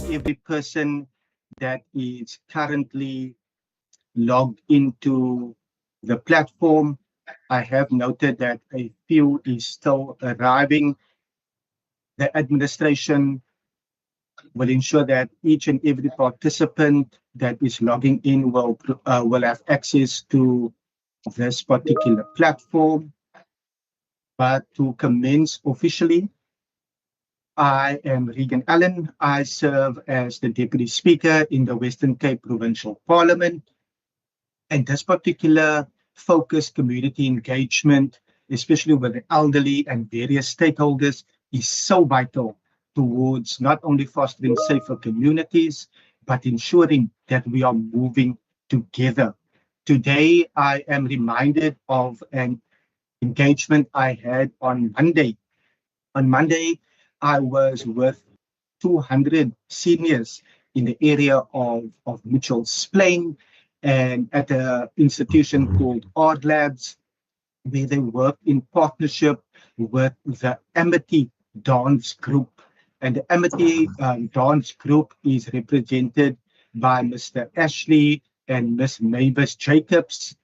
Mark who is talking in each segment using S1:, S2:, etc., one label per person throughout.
S1: Every person that is currently logged into the platform. I have noted that a few is still arriving. The administration will ensure that each and every participant that is logging in will have access to this particular platform. But to commence officially, I am Regan Allen. I serve as the Deputy Speaker in the Western Cape Provincial Parliament. And this particular focused community engagement, especially with the elderly and various stakeholders, is so vital towards not only fostering safer communities, but ensuring that we are moving together. Today, I am reminded of an engagement I had on Monday. On Monday, I was with 200 seniors in the area of Mitchell's Plain and at an institution called Art Labs, where they work in partnership with the Amity Dance Group. And the Amity Dance Group is represented by Mr. Ashley and Miss Mavis Jacobs,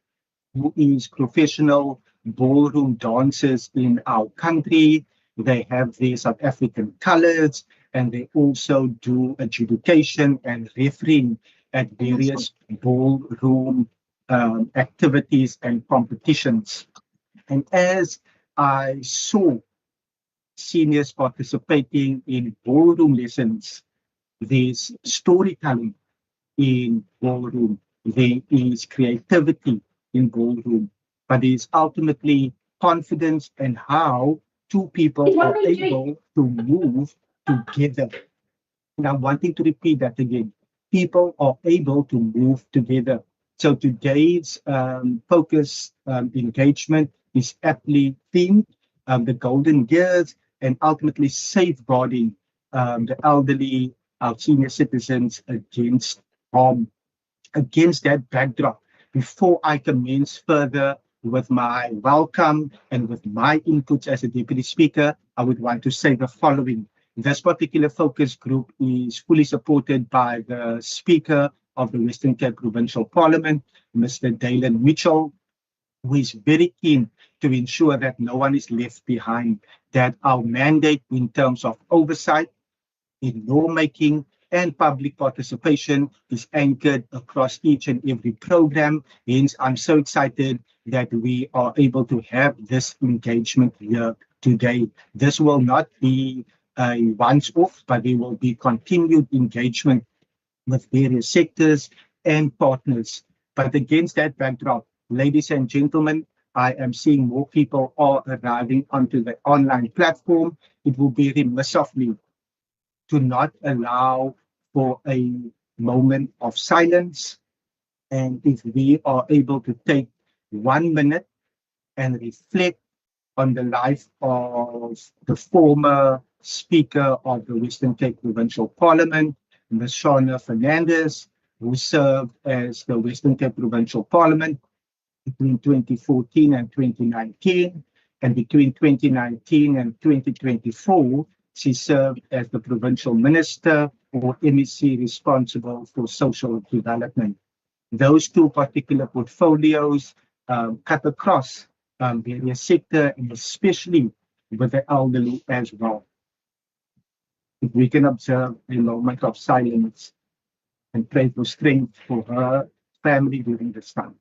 S1: who is professional ballroom dancers in our country. They have their South African colors, and they also do adjudication and refereeing at various ballroom activities and competitions. And as I saw seniors participating in ballroom lessons, there's storytelling in ballroom, there is creativity in ballroom, but there's ultimately confidence and how two people are able to move together. And I'm wanting to repeat that again. People are able to move together. So today's focus engagement is aptly themed, the golden years, and ultimately safeguarding the elderly, our senior citizens against harm. Against that backdrop, before I commence further with my welcome and with my inputs as a Deputy Speaker, I would want to say the following. This particular focus group is fully supported by the Speaker of the Western Cape Provincial Parliament, Mr. Dalen Mitchell, who is very keen to ensure that no one is left behind, that our mandate in terms of oversight, in lawmaking, and public participation is anchored across each and every program. Hence, I'm so excited that we are able to have this engagement here today. This will not be a once-off, but there will be continued engagement with various sectors and partners. But against that backdrop, ladies and gentlemen, I am seeing more people are arriving onto the online platform. It will be remiss of me to not allow for a moment of silence. And if we are able to take 1 minute and reflect on the life of the former Speaker of the Western Cape Provincial Parliament, Ms. Shauna Fernandez, who served as the Western Cape Provincial Parliament between 2014 and 2019, and between 2019 and 2024, she served as the Provincial Minister or MEC responsible for social development. Those two particular portfolios cut across various sectors, and especially with the elderly as well. If we can observe a moment of silence and pray for strength for her family during this time.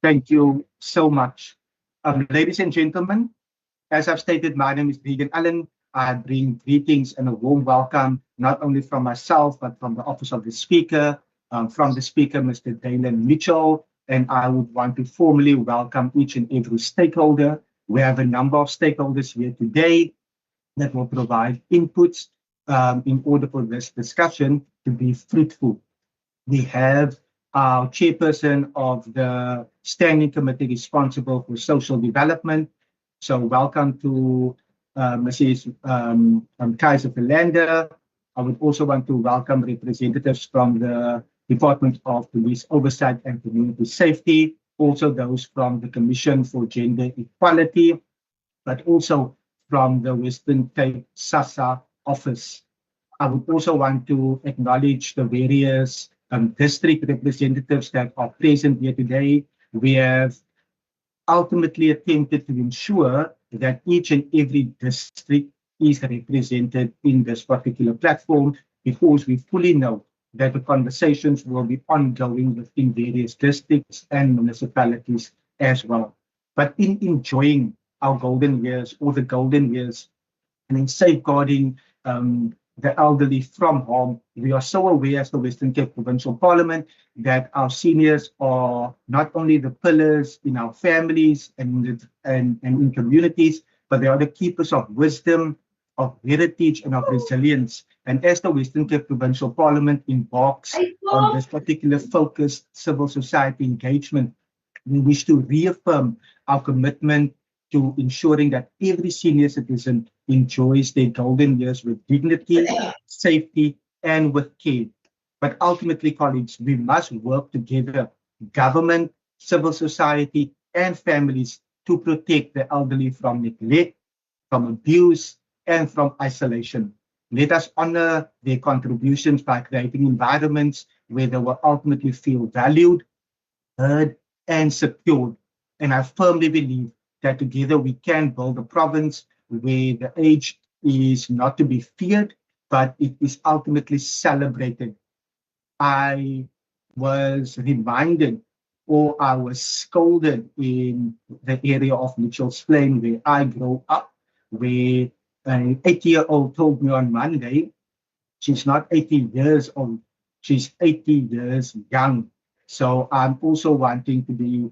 S1: Thank you so much. Ladies and gentlemen, as I've stated, my name is Regan Allen. I bring greetings and a warm welcome, not only from myself, but from the Office of the Speaker, from the Speaker, Mr. Dalen Mitchell, and I would want to formally welcome each and every stakeholder. We have a number of stakeholders here today that will provide inputs in order for this discussion to be fruitful. We have our chairperson of the Standing Committee responsible for social development. So welcome to Mrs. Kaiser Verlander. I would also want to welcome representatives from the Department of Police Oversight and Community Safety, also those from the Commission for Gender Equality, but also from the Western Cape SASSA office. I would also want to acknowledge the various district representatives that are present here today. We have ultimately attempted to ensure that each and every district is represented in this particular platform, because we fully know that the conversations will be ongoing within various districts and municipalities as well. But in enjoying our golden years, or the golden years, and in safeguarding the elderly from harm, we are so aware as the Western Cape Provincial Parliament that our seniors are not only the pillars in our families and in communities, but they are the keepers of wisdom, of heritage, and of resilience. And as the Western Cape Provincial Parliament embarks on this particular focused civil society engagement, we wish to reaffirm our commitment to ensuring that every senior citizen enjoys their golden years with dignity, safety, and with care. But ultimately, colleagues, we must work together, government, civil society, and families, to protect the elderly from neglect, from abuse, and from isolation. Let us honor their contributions by creating environments where they will ultimately feel valued, heard, and secured. And I firmly believe that together we can build a province where the age is not to be feared, but it is ultimately celebrated. I was reminded, or I was scolded in the area of Mitchell's Plain where I grew up, where an 8-year-old told me on Monday, she's not 80 years old, she's 80 years young. So I'm also wanting to be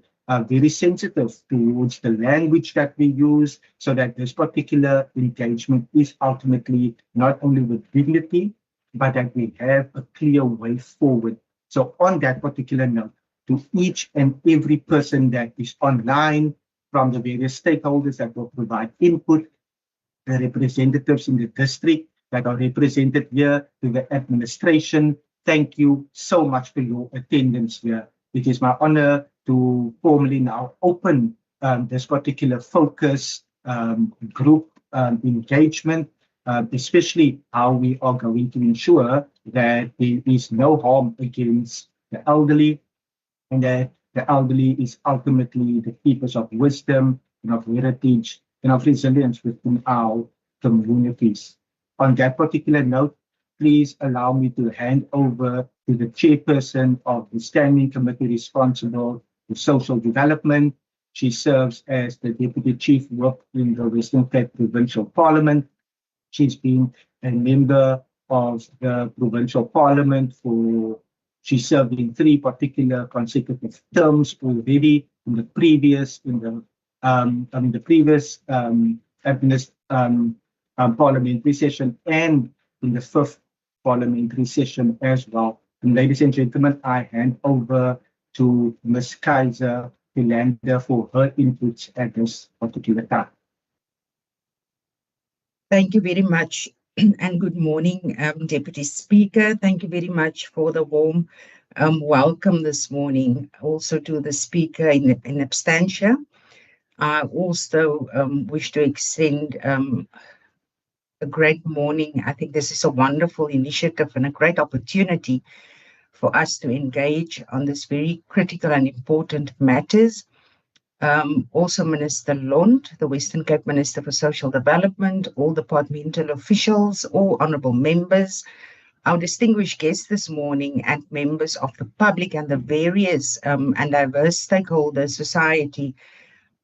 S1: very sensitive towards the language that we use, so that this particular engagement is ultimately not only with dignity, but that we have a clear way forward. So on that particular note, to each and every person that is online, from the various stakeholders that will provide input, the representatives in the district that are represented here, to the administration, thank you so much for your attendance here. It is my honor to formally now open this particular focus group engagement. especially how we are going to ensure that there is no harm against the elderly, and that the elderly is ultimately the keepers of wisdom and of heritage and of resilience within our communities. On that particular note, please allow me to hand over to the chairperson of the Standing Committee responsible for social development. She serves as the Deputy Chief Whip in the Western Cape Provincial Parliament. She's been a member of the provincial parliament for, she served in three particular consecutive terms already in the previous, the previous parliamentary session and in the fifth parliamentary session as well. And ladies and gentlemen, I hand over to Ms. Kaiser Philander for her inputs at this particular time.
S2: Thank you very much and good morning, Deputy Speaker. Thank you very much for the warm welcome this morning. Also to the Speaker in absentia. I also wish to extend a great morning. I think this is a wonderful initiative and a great opportunity for us to engage on this very critical and important matters. Also Minister Lund, the Western Cape Minister for Social Development, all departmental officials, all honourable members, our distinguished guests this morning, and members of the public and the various and diverse stakeholder society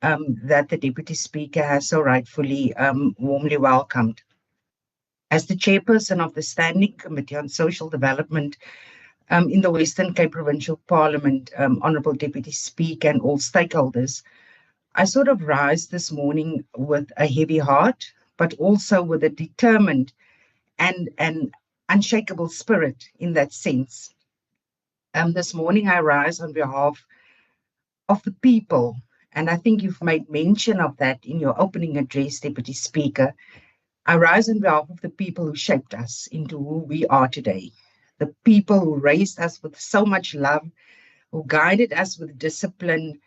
S2: that the Deputy Speaker has so rightfully warmly welcomed. As the chairperson of the Standing Committee on Social Development in the Western Cape Provincial Parliament, Honourable Deputy Speaker and all stakeholders, I sort of rise this morning with a heavy heart, but also with a determined and an unshakable spirit in that sense. This morning I rise on behalf of the people, and I think you've made mention of that in your opening address, Deputy Speaker. I rise on behalf of the people who shaped us into who we are today. The people who raised us with so much love, who guided us with discipline,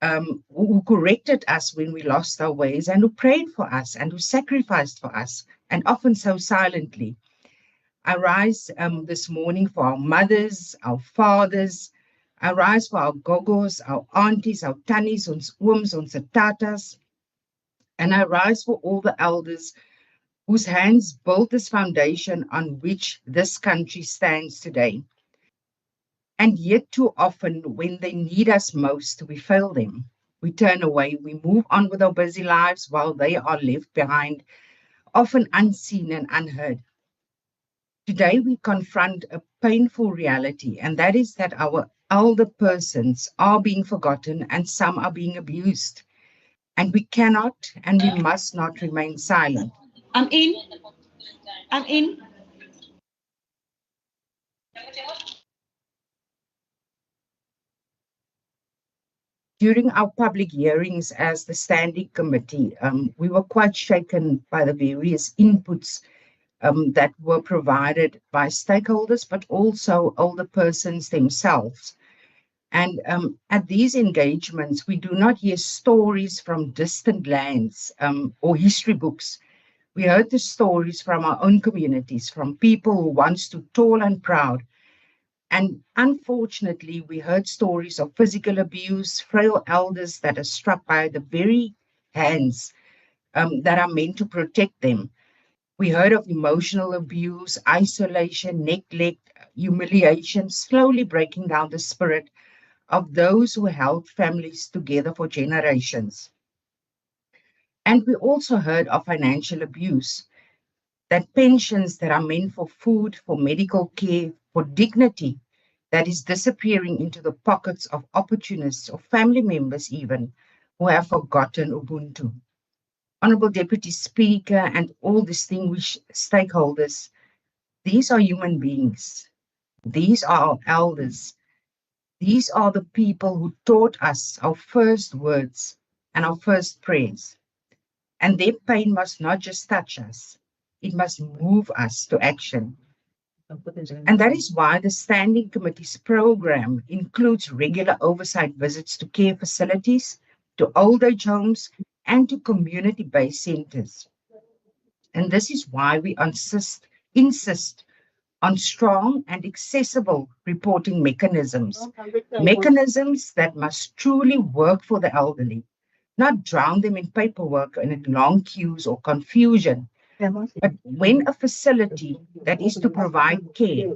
S2: who corrected us when we lost our ways, and who prayed for us and who sacrificed for us, and often so silently. I rise this morning for our mothers, our fathers. I rise for our gogos, our aunties, our tannies, ons ooms, ons tatas. And I rise for all the elders whose hands built this foundation on which this country stands today. And yet too often, when they need us most, we fail them. We turn away, we move on with our busy lives while they are left behind, often unseen and unheard. Today, we confront a painful reality, and that is that our elder persons are being forgotten and some are being abused. And we cannot and we must not remain silent.
S3: I'm in.
S2: During our public hearings as the Standing Committee, we were quite shaken by the various inputs that were provided by stakeholders, but also older persons themselves. And at these engagements, we do not hear stories from distant lands or history books. We heard the stories from our own communities, from people who once stood tall and proud. And unfortunately, we heard stories of physical abuse, frail elders that are struck by the very hands that are meant to protect them. We heard of emotional abuse, isolation, neglect, humiliation, slowly breaking down the spirit of those who held families together for generations. And we also heard of financial abuse, that pensions that are meant for food, for medical care, for dignity, that is disappearing into the pockets of opportunists or family members even, who have forgotten Ubuntu. Honourable Deputy Speaker and all distinguished stakeholders, these are human beings. These are our elders. These are the people who taught us our first words and our first prayers. And their pain must not just touch us, it must move us to action. And that is why the Standing Committee's program includes regular oversight visits to care facilities, to old age homes, and to community-based centres. And this is why we insist on strong and accessible reporting mechanisms that must truly work for the elderly, not drown them in paperwork and in long queues or confusion. But when a facility that is to provide care,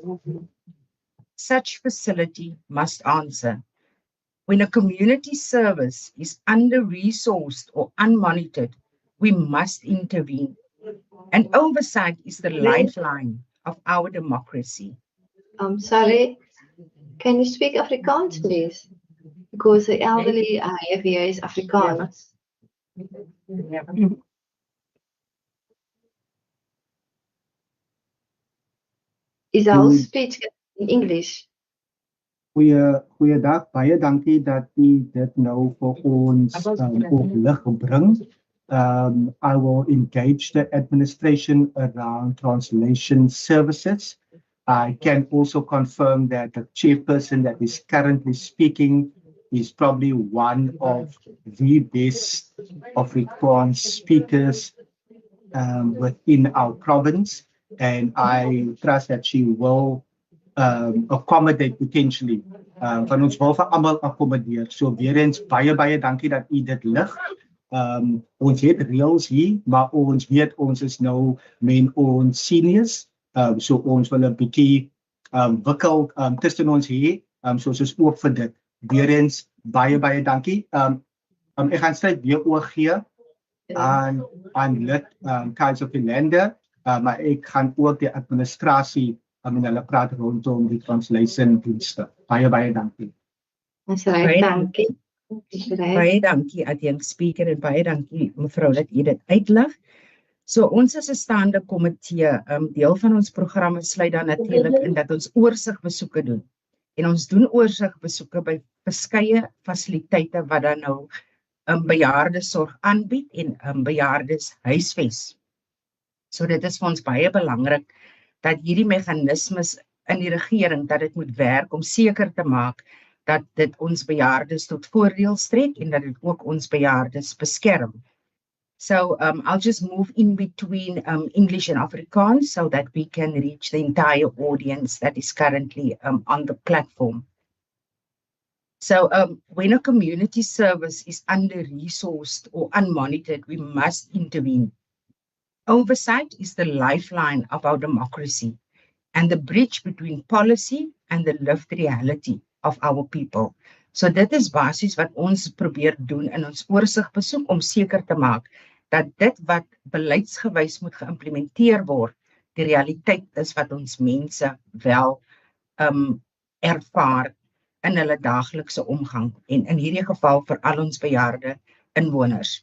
S2: such facility must answer. When a community service is under-resourced or unmonitored, we must intervene. And oversight is the lifeline of our democracy.
S3: Sorry, can you speak Afrikaans, please? Because the elderly I have here is Afrikaans. Is our speech in English?
S1: Goeiedag, baie dankie dat u dit nou vir ons op lig bring. I will engage the administration around translation services. I can also confirm that the chairperson that is currently speaking is probably one of the best Afrikaans speakers within our province, and I trust that she will accommodate potentially. Van ons wil vir almal akkommodeer. So weer eens baie dankie dat u dit lig. Ons het reëls hier, maar ons weet ons is nou met ons seniors. So ons wil 'n bietjie wikkel tussen ons hier. So ons is oop vir dit. Weer eens baie dankie. Ek gaan straks weer oorgee aan lid Kaiser of Philander, maar ek gaan ook die administrasie en hulle praat rondom die translation dienste. Baie dankie.
S3: Baie dankie.
S2: Baie dankie adjunkspreker en baie dankie mevrou dat u dit uitlig. So ons is 'n staande komitee. Deel van ons programme sluit dan natuurlik in dat ons oorsigbesoeke doen. En ons doen oorsigbesoeke by verskeie fasiliteite wat dan nou bejaardesorg aanbied en bejaardes huisves. So dit is vir ons baie belangrik dat hierdie meganismes in die regering dat dit moet werk om seker te maak dat dit ons bejaardes tot voordeel strek en dat dit ook ons bejaardes beskerm. So I'll just move in between English and Afrikaans so that we can reach the entire audience that is currently on the platform. So when a community service is under-resourced or unmonitored, we must intervene. Oversight is the lifeline of our democracy and the bridge between policy and the lived reality of our people. So dit is basies wat ons probeer doen in ons oorsigbesoek om seker te maak dat dit wat beleidsgewys moet geïmplementeer word, die realiteit is wat ons mense wel ervaar in hulle daaglikse omgang en in hierdie geval vir al ons bejaarde inwoners.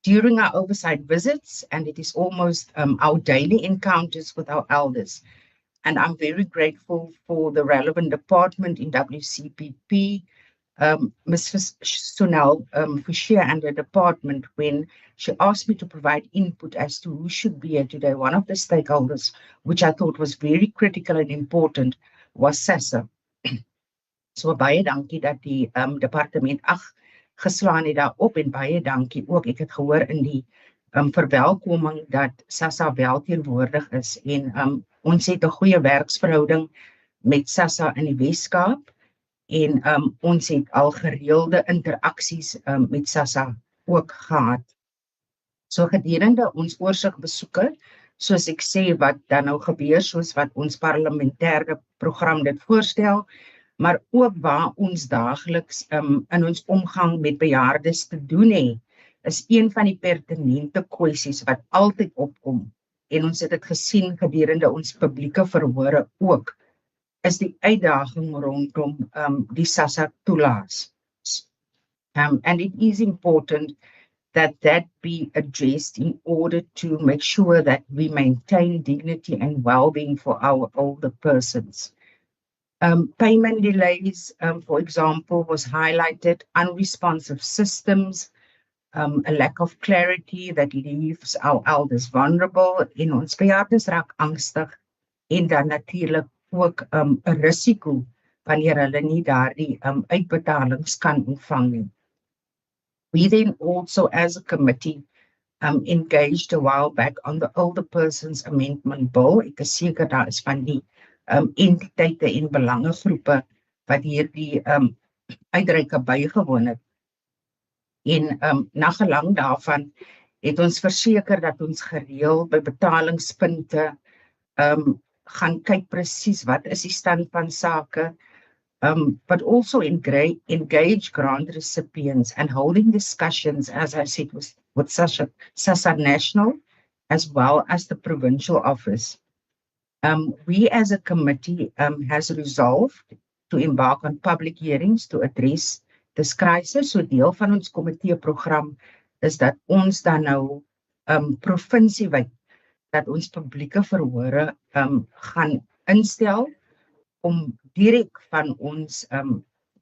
S2: During our oversight visits, and it is almost our daily encounters with our elders, and I'm very grateful for the relevant department in WCPP, Ms. Sunel Fouchier and the department, when she asked me to provide input as to who should be here today. One of the stakeholders, which I thought was very critical and important, was SASSA. So baie dankie dat die departement geslaan het daarop en baie dankie ook. Ek het gehoor in die verwelkoming dat SASSA wel teenwoordig is en ons het 'n goeie werksverhouding met SASSA in die Weskaap en ons het al gereelde interaksies met SASSA ook gehad. So gedurende ons oorsigbesoeke, soos ek sê wat dan nou gebeur, soos wat ons parlementêre program dit voorstel, maar ook waar ons daagliks in ons omgang met bejaardes te doen het, is een van die pertinente kwessies wat altyd opkom, en ons het dit gesien gedurende ons publieke verhore ook, is die uitdaging rondom die SASSA toelaas. And it is important that be addressed in order to make sure that we maintain dignity and well-being for our older persons. Payment delays, for example, was highlighted, unresponsive systems, a lack of clarity that leaves our elders vulnerable, en ons bejaardes raak angstig, en dan natuurlijk ook 'n risiko wanneer hulle nie daardie uitbetalings kan ontvang nie. We then also as a committee engaged a while back on the Older Persons Amendment Bill. Ek is seker daar is van die entiteite en belangegroepe wat hierdie uitreike bygewoon het. En na gelang daarvan het ons verseker dat ons gereeld by betalingspunte gaan kyk presies wat is die stand van sake, but also engage grant recipients and holding discussions, as I said, with SASA National, as well as the Provincial Office. We as a committee has resolved to embark on public hearings to address this crisis. So deel van ons komitee program is dat ons dan nou provinsiewyd dat ons publieke verhore gaan instel om direk van ons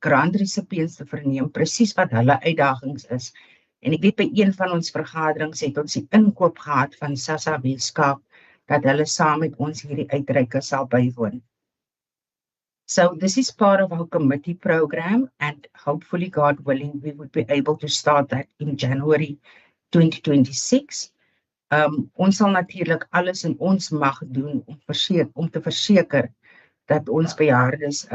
S2: grant recipients te verneem presies wat hulle uitdagings is. En ek weet by een van ons vergaderings het ons die inkoop gehad van SASA Weskaap dat hulle saam met ons hierdie uitreike sal bywoon. So this is part of our committee program, and hopefully, God willing, we would be able to start that in January 2026. Ons sal natuurlik alles in ons mag doen om te verseker dat ons bejaardes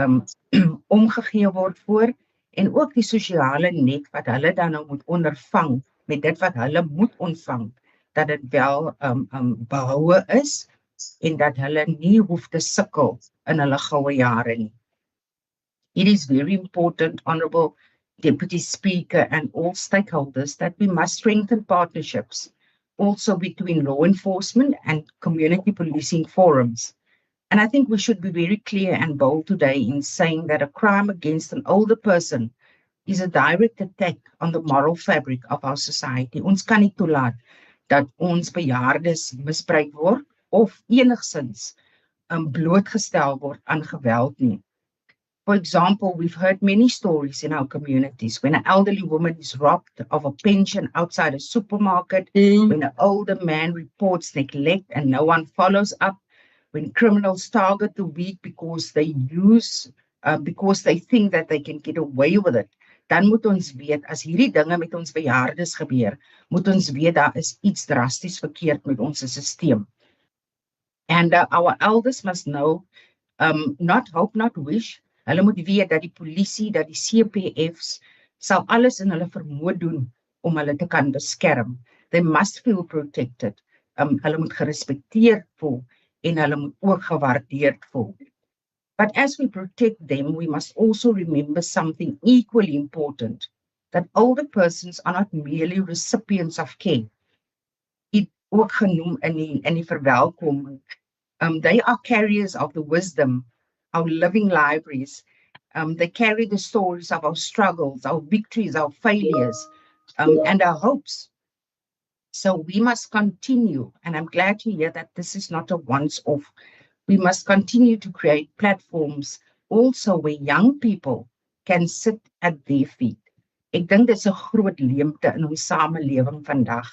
S2: omgegee word voor en ook die sosiale net wat hulle dan nou moet ondervang met dit wat hulle moet ontvang, dat dit wel behoue is en dat hulle nie hoef te sukkel in hulle goue jare nie. It is very important, Honourable Deputy Speaker and all stakeholders, that we must strengthen partnerships also between law enforcement and community policing forums. And I think we should be very clear and bold today in saying that a crime against an older person is a direct attack on the moral fabric of our society. Ons kan nie toelaat dat ons bejaardes misbruik word of enigsins blootgestel word aan geweld nie. For example, we've heard many stories in our communities when an elderly woman is robbed of a pension outside a supermarket, when an older man reports neglect and no one follows up, when criminals target the weak because they think that they can get away with it. Dan moet ons weet, as hierdie dinge met ons bejaardes gebeur, moet ons weet daar is iets drasties verkeerd met ons stelsel. And our elders must know, not hope, not wish. Hulle moet weet dat die polisie, dat die CPF's sal alles in hulle vermoë doen om hulle te kan beskerm. They must feel protected. Hulle moet gerespekteerd voel en hulle moet ook gewaardeerd voel. But as we protect them, we must also remember something equally important, that older persons are not merely recipients of care. Dit ook genoem in die verwelkoming. They are carriers of the wisdom, our living libraries. They carry the stories of our struggles, our victories, our failures, and our hopes. So we must continue, and I'm glad to hear that this is not a once-off. We must continue to create platforms also where young people can sit at their feet. Ek dink dit is 'n groot leemte in ons samelewing vandag.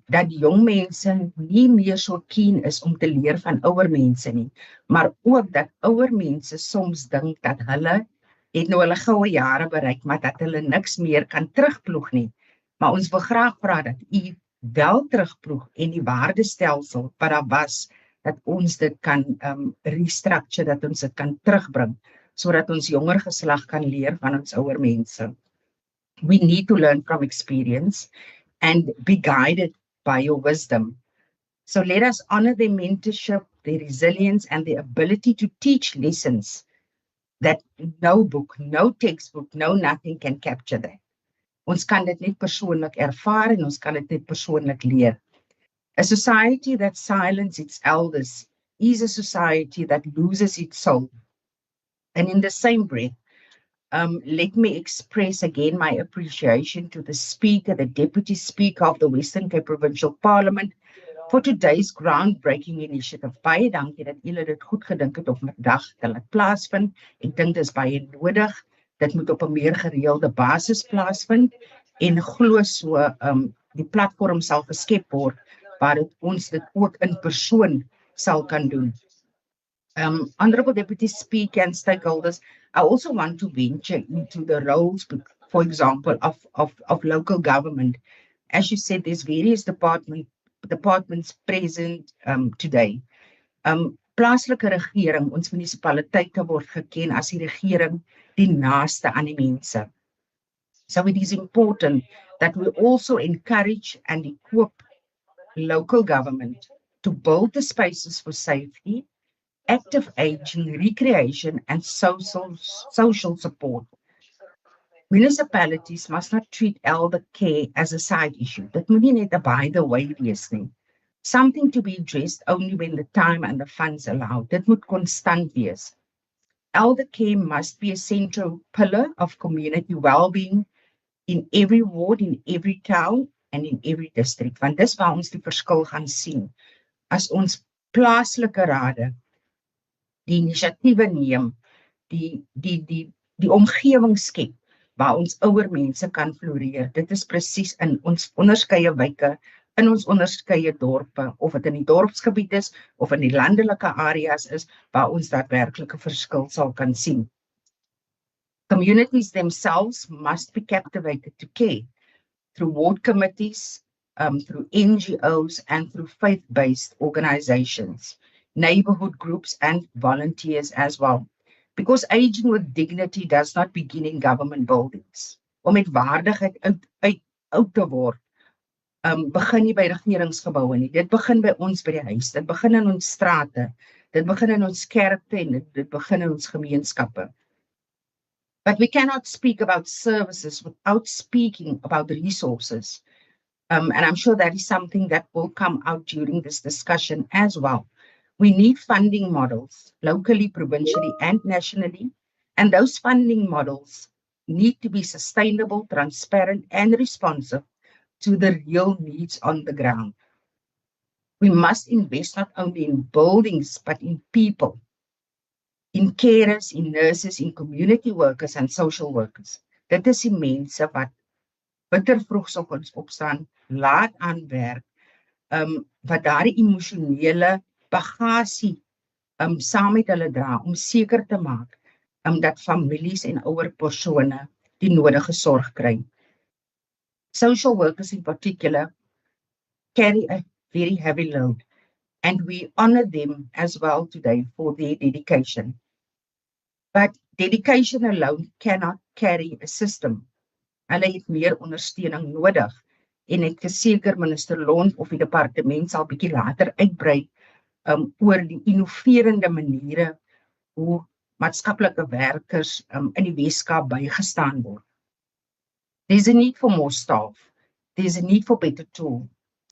S2: Dat jong mense nie meer so keen is om te leer van ouer mense nie, maar ook dat ouer mense soms dink dat hulle het nou hulle goue jare bereik, maar dat hulle niks meer kan terugploeg nie. Maar ons wil graag vra dat u wel terugploeg en die waardestelsel wat daar was, dat ons dit kan restructure, dat ons dit kan terugbring, sodat ons jonger geslag kan leer van ons ouer mense. We need to learn from experience and be guided by your wisdom. So let us honor their mentorship, their resilience, and their ability to teach lessons that no book, no textbook, no nothing can capture that. Ons kan dit net persoonlik ervaar en ons kan dit net persoonlik leer. A society that silences its elders is a society that loses its soul. And in the same breath, let me express again my appreciation to the Speaker, the Deputy Speaker of the Western Cape Provincial Parliament, for today's groundbreaking initiative. Baie dankie dat julle dit goed gedink het op vandag te laat plaasvind. Ek dink dit is baie nodig. Dit moet op 'n meer gereelde basis plaasvind en glo so die platform sal geskep word waar ons dit ook in persoon sal kan doen. Honourable Deputy Speaker and stakeholders, I also want to venture into the roles, for example, of local government As you said, there's various departments present today. Plaaslike regering, ons munisipaliteite word geken as die regering die naaste aan die mense. So it is important that we also encourage and equip local government to build the spaces for safety, active aging, recreation, and social support. Municipalities must not treat elder care as a side issue. Dit moet nie net 'n by the way wees nie. Something to be addressed only when the time and the funds allow. Dit moet konstant wees. Elder care must be a central pillar of community well-being in every ward, in every town, and in every district. Want dis waar ons die verskil gaan sien. As ons plaaslike rade die inisiatiewe neem, die omgewing skep waar ons ouer mense kan floreer. Dit is presies in ons onderskeie wyke, in ons onderskeie dorpe, of dit in die dorpsgebied is of in die landelike areas is, waar ons daadwerklike verskil sal kan sien. Communities themselves must be captivated to care through ward committees, through NGOs, and through faith-based organizations, neighborhood groups, and volunteers as well. Because aging with dignity does not begin in government buildings. Om met waardigheid uit te word, begin nie by regeringsgeboue nie. Dit begin by ons by die huis, dit begin in ons strate, dit begin in ons kerke en dit begin in ons gemeenskappe. But we cannot speak about services without speaking about the resources. And I'm sure that is something that will come out during this discussion as well. We need funding models, locally, provincially, and nationally. And those funding models need to be sustainable, transparent, and responsive to the real needs on the ground. We must invest not only in buildings, but in people, in carers, in nurses, in community workers, and social workers. Dit is die mense wat bitter vroegsoggends opstaan, laat aan werk, wat daardie emosionele bagasie saam met hulle dra, om seker te maak dat families en ouer persone die nodige sorg kry. Social workers in particular carry a very heavy load, and we honor them as well today for their dedication. But dedication alone cannot carry a system. Hulle het meer ondersteuning nodig, en ek verseker minister Lond of die departement sal bietjie later uitbrei oor die innoverende maniere hoe maatskaplike werkers in die Weskaap bygestaan word. There's a need for more staff, there's a need for better tools,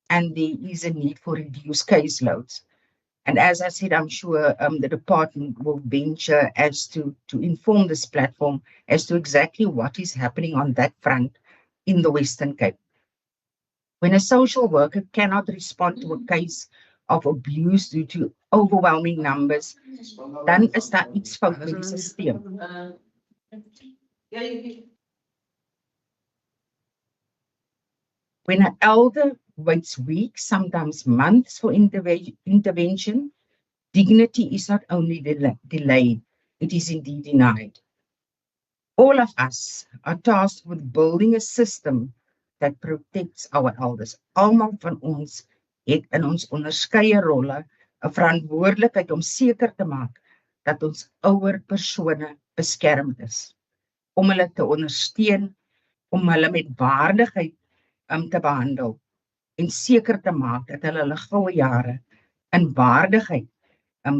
S2: and there is a need for reduced caseloads. And as I said, I'm sure the department will venture as to inform this platform as to exactly what is happening on that front in the Western Cape. When a social worker cannot respond to a case of abuse due to overwhelming numbers, dan is daar iets fout met die systeem. When an elder waits weeks, sometimes months for intervention, dignity is not only delayed, it is indeed denied. All of us are tasked with building a system that protects our elders. Almal van ons het in ons onderskeie rolle 'n verantwoordelikheid om seker te maak dat ons ouer persone beskermd is, om hulle te ondersteun, om hulle met waardigheid te behandel, en seker te maak dat hulle goue jare in waardigheid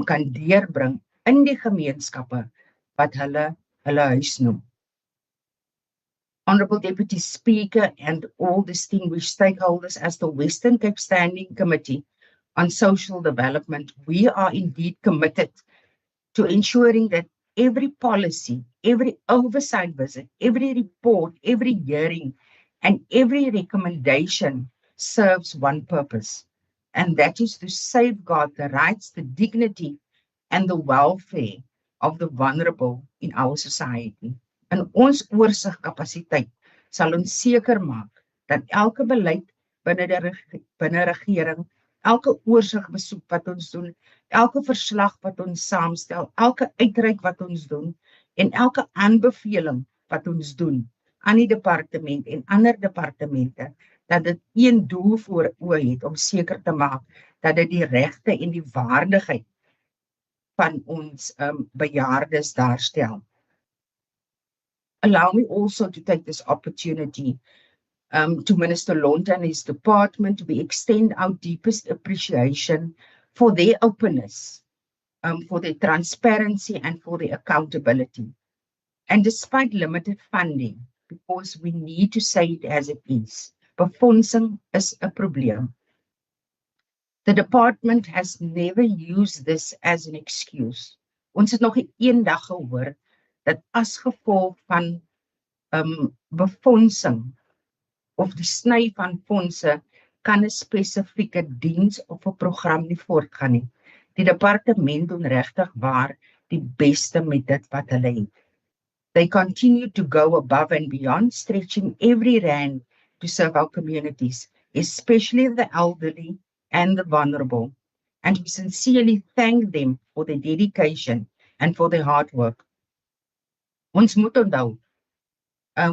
S2: kan deurbring in die gemeenskappe wat hulle huis noem. Honourable Deputy Speaker and all distinguished stakeholders, as the Western Cape Standing Committee on Social Development, we are indeed committed to ensuring that every policy, every oversight visit, every report, every hearing, and every recommendation serves one purpose, and that is to safeguard the rights, the dignity, and the welfare of the vulnerable in our society. In ons oorsigkapasiteit sal ons seker maak dat elke beleid binne regering, elke oorsigbesoek wat ons doen, elke verslag wat ons saamstel, elke uitreik wat ons doen, en elke aanbeveling wat ons doen, aan die departement en ander departemente, dat dit een doel voor oë het om seker te maak dat dit die regte en die waardigheid van ons bejaardes daarstel. Allow me also to take this opportunity to Minister Lonta and his department. We extend our deepest appreciation for their openness, for their transparency and for their accountability. And despite limited funding, because we need to say it as it is, befondsing is 'n probleem. The department has never used this as an excuse. Ons het nog nie eendag gehoor dat as gevolg van befondsing of die sny van fondse kan 'n spesifieke diens of 'n program nie voortgaan nie. Die departement doen regtig waar die beste met dit wat hulle het. They continue to go above and beyond, stretching every rand to serve our communities, especially the elderly and the vulnerable. And we sincerely thank them for their dedication and for their hard work. Ons moet onthou,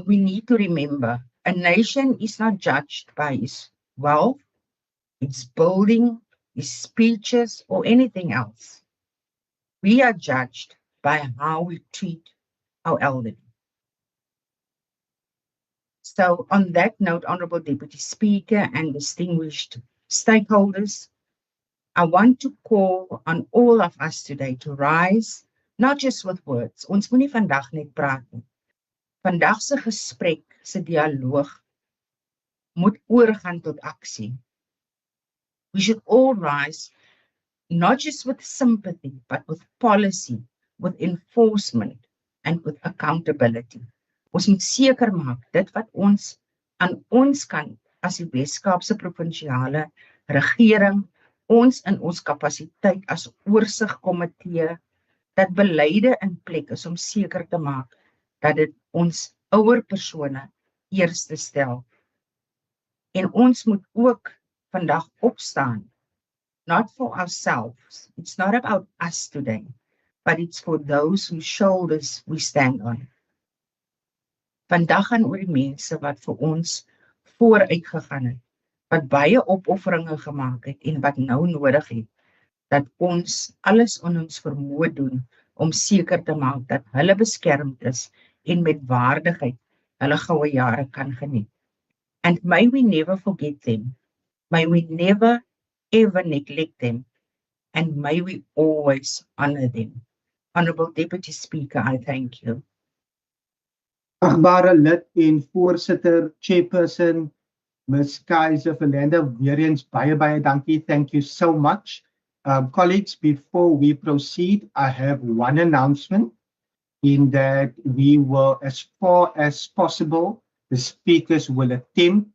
S2: we need to remember, a nation is not judged by its wealth, its building, its speeches, or anything else. We are judged by how we treat our elderly. So on that note, Honorable Deputy Speaker and distinguished stakeholders, I want to call on all of us today to rise, not just with words. Ons moet nie vandag net praat nie. Vandag se gesprek, se dialoog moet oorgaan tot aksie. We should all rise, not just with sympathy, but with policy, with enforcement, and with accountability. Ons moet seker maak, dit wat ons aan ons kant as die Weskaapse provinsiale regering, ons in ons kapasiteit as oorsigkomitee, dat beleide in plek is om seker te maak dat dit ons ouer persone eerste stel. En ons moet ook vandag opstaan, not for ourselves. It's not about us today, but it's for those whose shoulders we stand on. Vandag gaan oor die mense wat vir ons vooruit gegaan het, wat baie opofferinge gemaak het en wat nou nodig het, dat ons alles in ons vermoë doen om seker te maak dat hulle beskermd is en met waardigheid hulle goue jare kan geniet. And may we never forget them. May we never ever neglect them. And may we always honor them. Honorable Deputy Speaker, I thank you.
S1: Agbare lid en voorsitter, chairperson, Ms. Kaiser Verlander, weer eens baie dankie. Thank you so much. Colleagues, before we proceed, I have one announcement in that we will, as far as possible, the speakers will attempt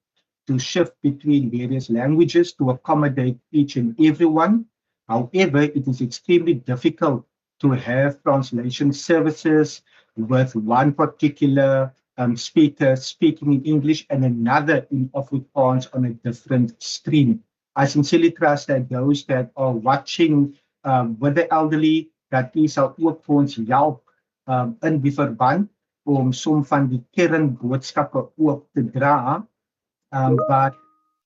S1: to shift between various languages to accommodate each and everyone. However, it is extremely difficult to have translation services with one particular speaker speaking in English and another in Afrikaans on a different stream. I sincerely trust that those that are watching with the elderly, dat die sal ook vir ons help in die verband om som van die kernboodskappe ook te dra, wat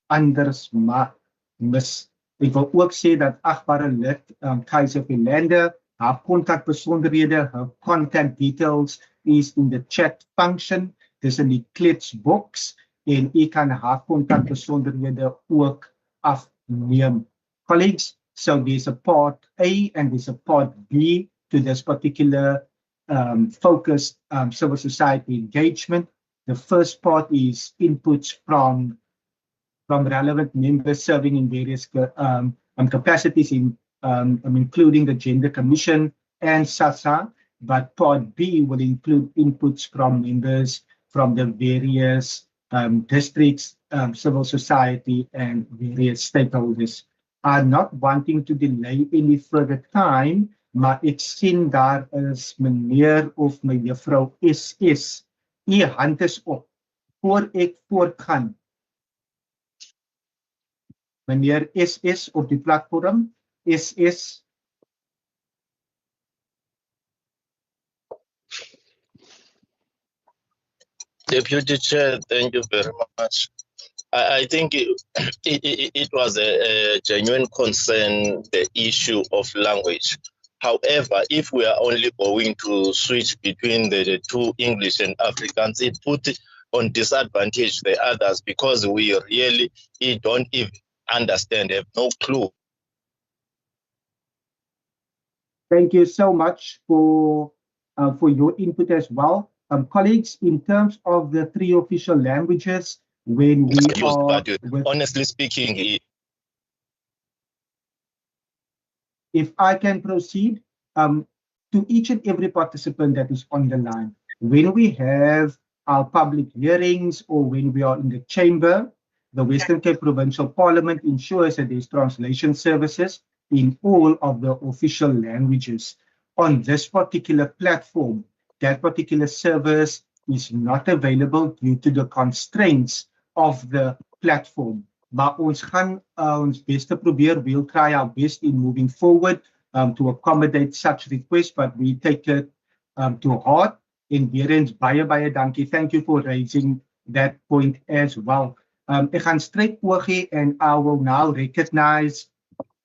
S1: anders mis. Ek wil ook sê dat agbare lid Kaiser Verlander, haar kontakbesonderhede, her contact details is in the chat function. Dis in die kletsbox en u kan haar kontakbesonderhede ook afneem. Colleagues, so there's a part A and there's a part B to this particular focused civil society engagement. The first part is inputs from relevant members serving in various capacities, including the Gender Commission and SASA, but part B will include inputs from members from the various districts, civil society, and various stakeholders. I'm not wanting to delay any further time, maar ek sien daar is meneer of mevrou SS. U hand is op. Voor ek voortgaan. Meneer SS op die platform. SS.
S4: Deputy Chair, thank you very much. I think it was a genuine concern, the issue of language. However, if we are only going to switch between the two, English and Afrikaans, it put on disadvantage the others because we really don't even understand, have no clue.
S1: Thank you so much for your input as well. Colleagues, in terms of the three official languages, when we are
S4: But honestly speaking,
S1: if I can proceed, to each and every participant that is on the line, when we have our public hearings or when we are in the chamber, the Western Cape Provincial Parliament ensures that there's translation services in all of the official languages. On this particular platform, that particular service is not available due to the constraints of the platform. Maar ons gaan ons best probeer. We'll try our best in moving forward to accommodate such requests, but we take it to heart. En weer eens baie dankie. Thank you for raising that point as well. Ek gaan straight oor gee and I will now recognize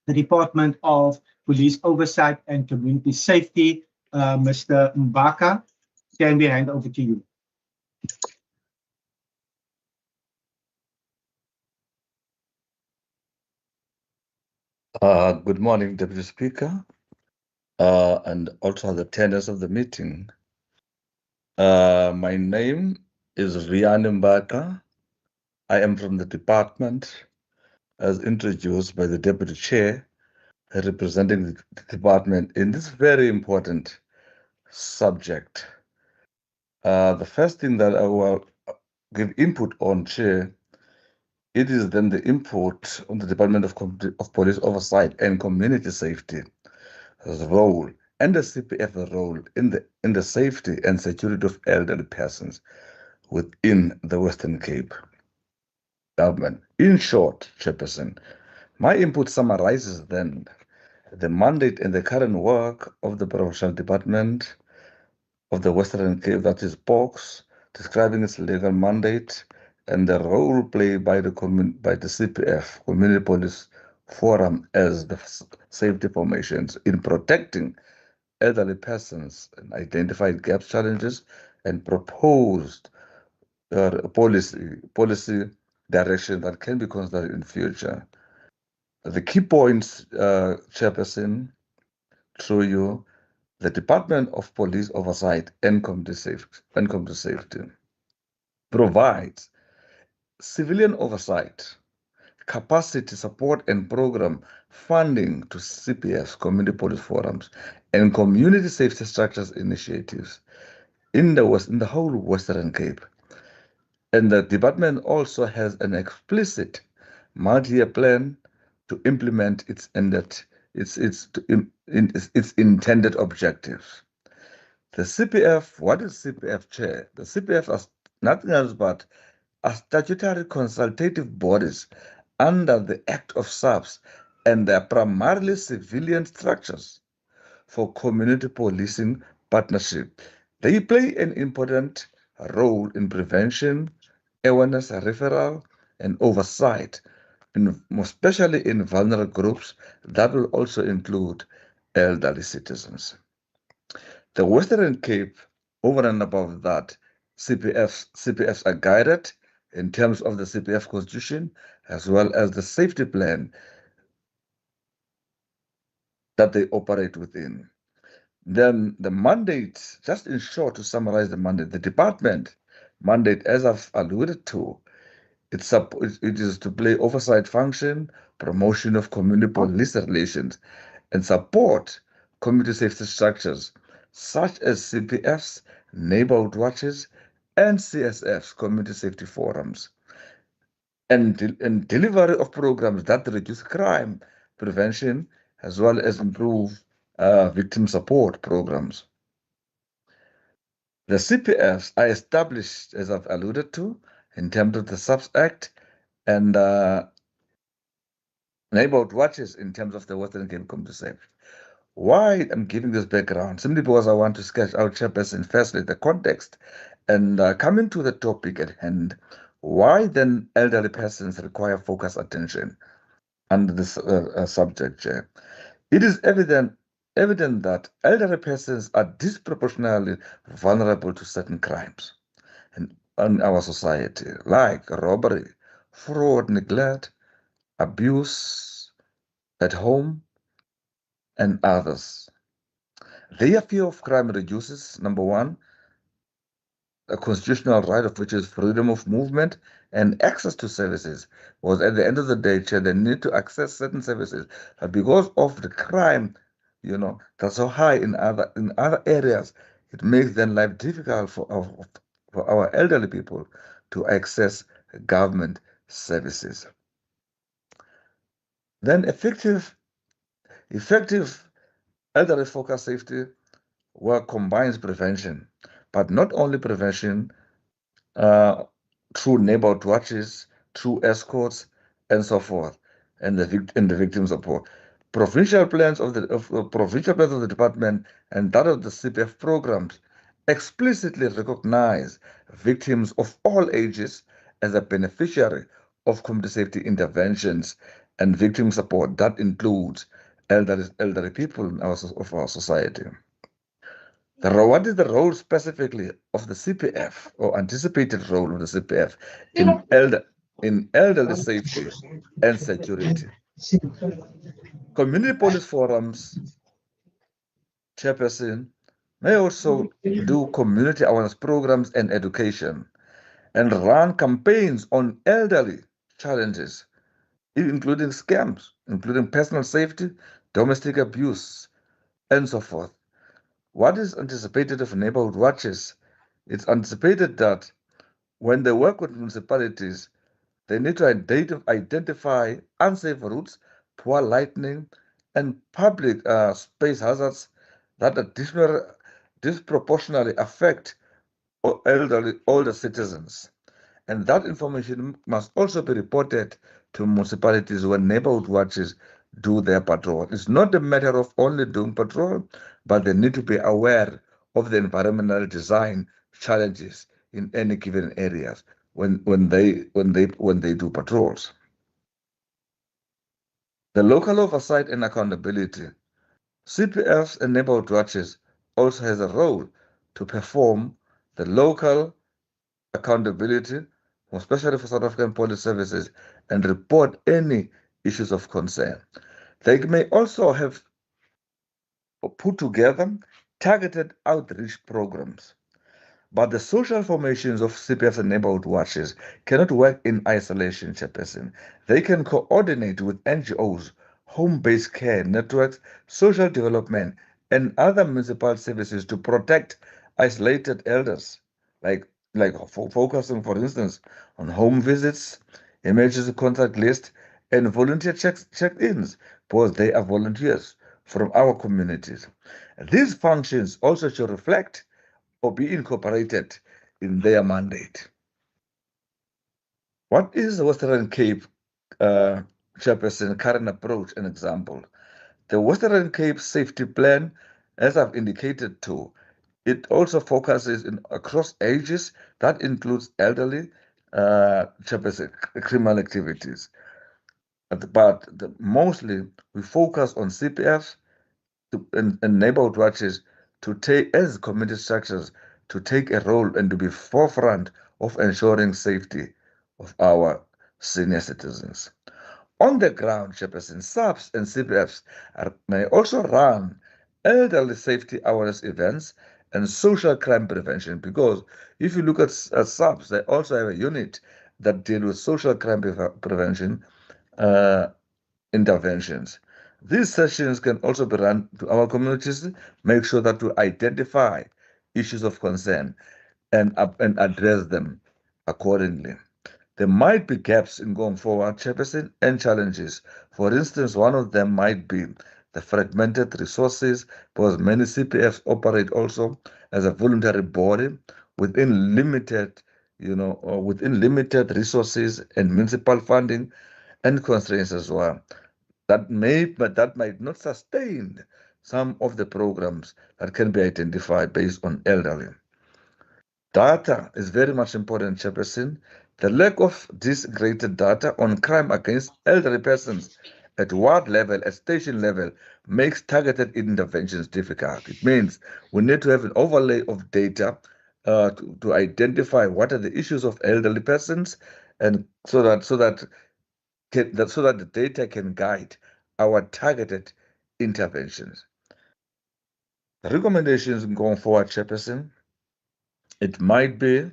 S1: the Department of Police Oversight and Community Safety, Mr. Mbaka. Can we hand over to you?
S5: Good morning, Deputy Speaker, and also the attendants of the meeting. My name is Rian Mbaka. I am from the department, as introduced by the Deputy Chair, representing the department in this very important subject. The first thing that I will give input on, Chair, it is then the input on the Department of Police Oversight and Community Safety role and the CPF role in the safety and security of elderly persons within the Western Cape government. In short, Chairperson, my input summarizes then the mandate and the current work of the Provincial Department of the Western Cape, that is POX, describing its legal mandate and the role played by the CPF, Community Police Forum, as the safety formations in protecting elderly persons and identified gaps, challenges, and proposed policy direction that can be considered in future. The key points, Chairperson, through you, the Department of Police Oversight and Community Safety provides civilian oversight, capacity support and program funding to CPFs, community police forums, and community safety structures initiatives in the whole Western Cape. And the department also has an explicit multi-year plan to implement its intended objectives. The CPF, what is CPF, Chair? The CPF is nothing else but are statutory consultative bodies under the Act of SAPS, and they are primarily civilian structures for community policing partnership. They play an important role in prevention, awareness, referral, and oversight, especially in vulnerable groups. That will also include elderly citizens. The Western Cape, over and above that, CPFs are guided in terms of the CPF Constitution, as well as the safety plan that they operate within. Then the mandate, just in short, to summarize the mandate, the department mandate, as I've alluded to, it is to play oversight function, promotion of community police relations, and support community safety structures such as CPFs, neighborhood watches, and CSFs, community safety forums, and delivery of programs that reduce crime prevention as well as improve victim support programs. The CPFs are established, as I've alluded to, in terms of the SAPS Act and neighborhood watches in terms of the Western Cape Community Safety. Why I'm giving this background? Simply because I want to sketch out, Chairperson, firstly, the context And coming to the topic at hand, why then elderly persons require focused attention under this subject, Chair? It is evident that elderly persons are disproportionately vulnerable to certain crimes in our society, like robbery, fraud, neglect, abuse at home, and others. Their fear of crime reduces, number one, a constitutional right of which is freedom of movement and access to services. Because at the end of the day, Chair, they need to access certain services. But because of the crime, that's so high in other areas, it makes then life difficult for our elderly people to access government services. Then effective elderly focused safety work combines prevention, but not only prevention, uh, through neighborhood watches, through escorts, and so forth, and the victim support. Provincial plans of the department and that of the CPF programs explicitly recognize victims of all ages as a beneficiary of community safety interventions and victim support. That includes elderly people of our society. What is the role specifically of the CPF or anticipated role of the CPF in elderly safety and security? Community police forums, chairperson, may also do community awareness programs and education and run campaigns on elderly challenges, including scams, including personal safety, domestic abuse, and so forth. What is anticipated of neighborhood watches? It's anticipated that when they work with municipalities, they need to identify unsafe routes, poor lighting, and public space hazards that disproportionately affect older citizens. And that information must also be reported to municipalities when neighborhood watches do their patrol. It's not a matter of only doing patrol, but they need to be aware of the environmental design challenges in any given areas when they do patrols. The local oversight and accountability. CPFs and neighborhood watches also has a role to perform the local accountability, especially for South African police services, and report any issues of concern. They may also have put together targeted outreach programs. But the social formations of CPFs and neighborhood watches cannot work in isolation, Chairperson. They can coordinate with NGOs, home-based care networks, social development, and other municipal services to protect isolated elders, like focusing, for instance, on home visits, emergency contact list, and volunteer check-ins, because they are volunteers from our communities. These functions also should reflect or be incorporated in their mandate. What is the Western Cape Chairperson current approach and example? The Western Cape Safety Plan, as I've indicated to, it also focuses across ages. That includes elderly, Chairperson, criminal activities. But mostly we focus on CPFs and neighborhood watches to take as community structures to take a role and to be forefront of ensuring safety of our senior citizens. On the ground, Chairperson, SAPs and CPFs may also run elderly safety awareness events and social crime prevention, because if you look at SAPs, they also have a unit that deal with social crime prevention interventions. These sessions can also be run to our communities, make sure that we identify issues of concern and address them accordingly. There might be gaps in going forward, Chairperson, and challenges. For instance, one of them might be the fragmented resources, because many CPFs operate also as a voluntary body within limited, within limited resources and municipal funding and constraints as well. But that might not sustain some of the programs that can be identified based on elderly. Data is very much important, Chairperson. The lack of disaggregated data on crime against elderly persons at ward level, at station level, makes targeted interventions difficult. It means we need to have an overlay of data to identify what are the issues of elderly persons, and so that the data can guide our targeted interventions. The recommendations going forward, Chairperson, it might be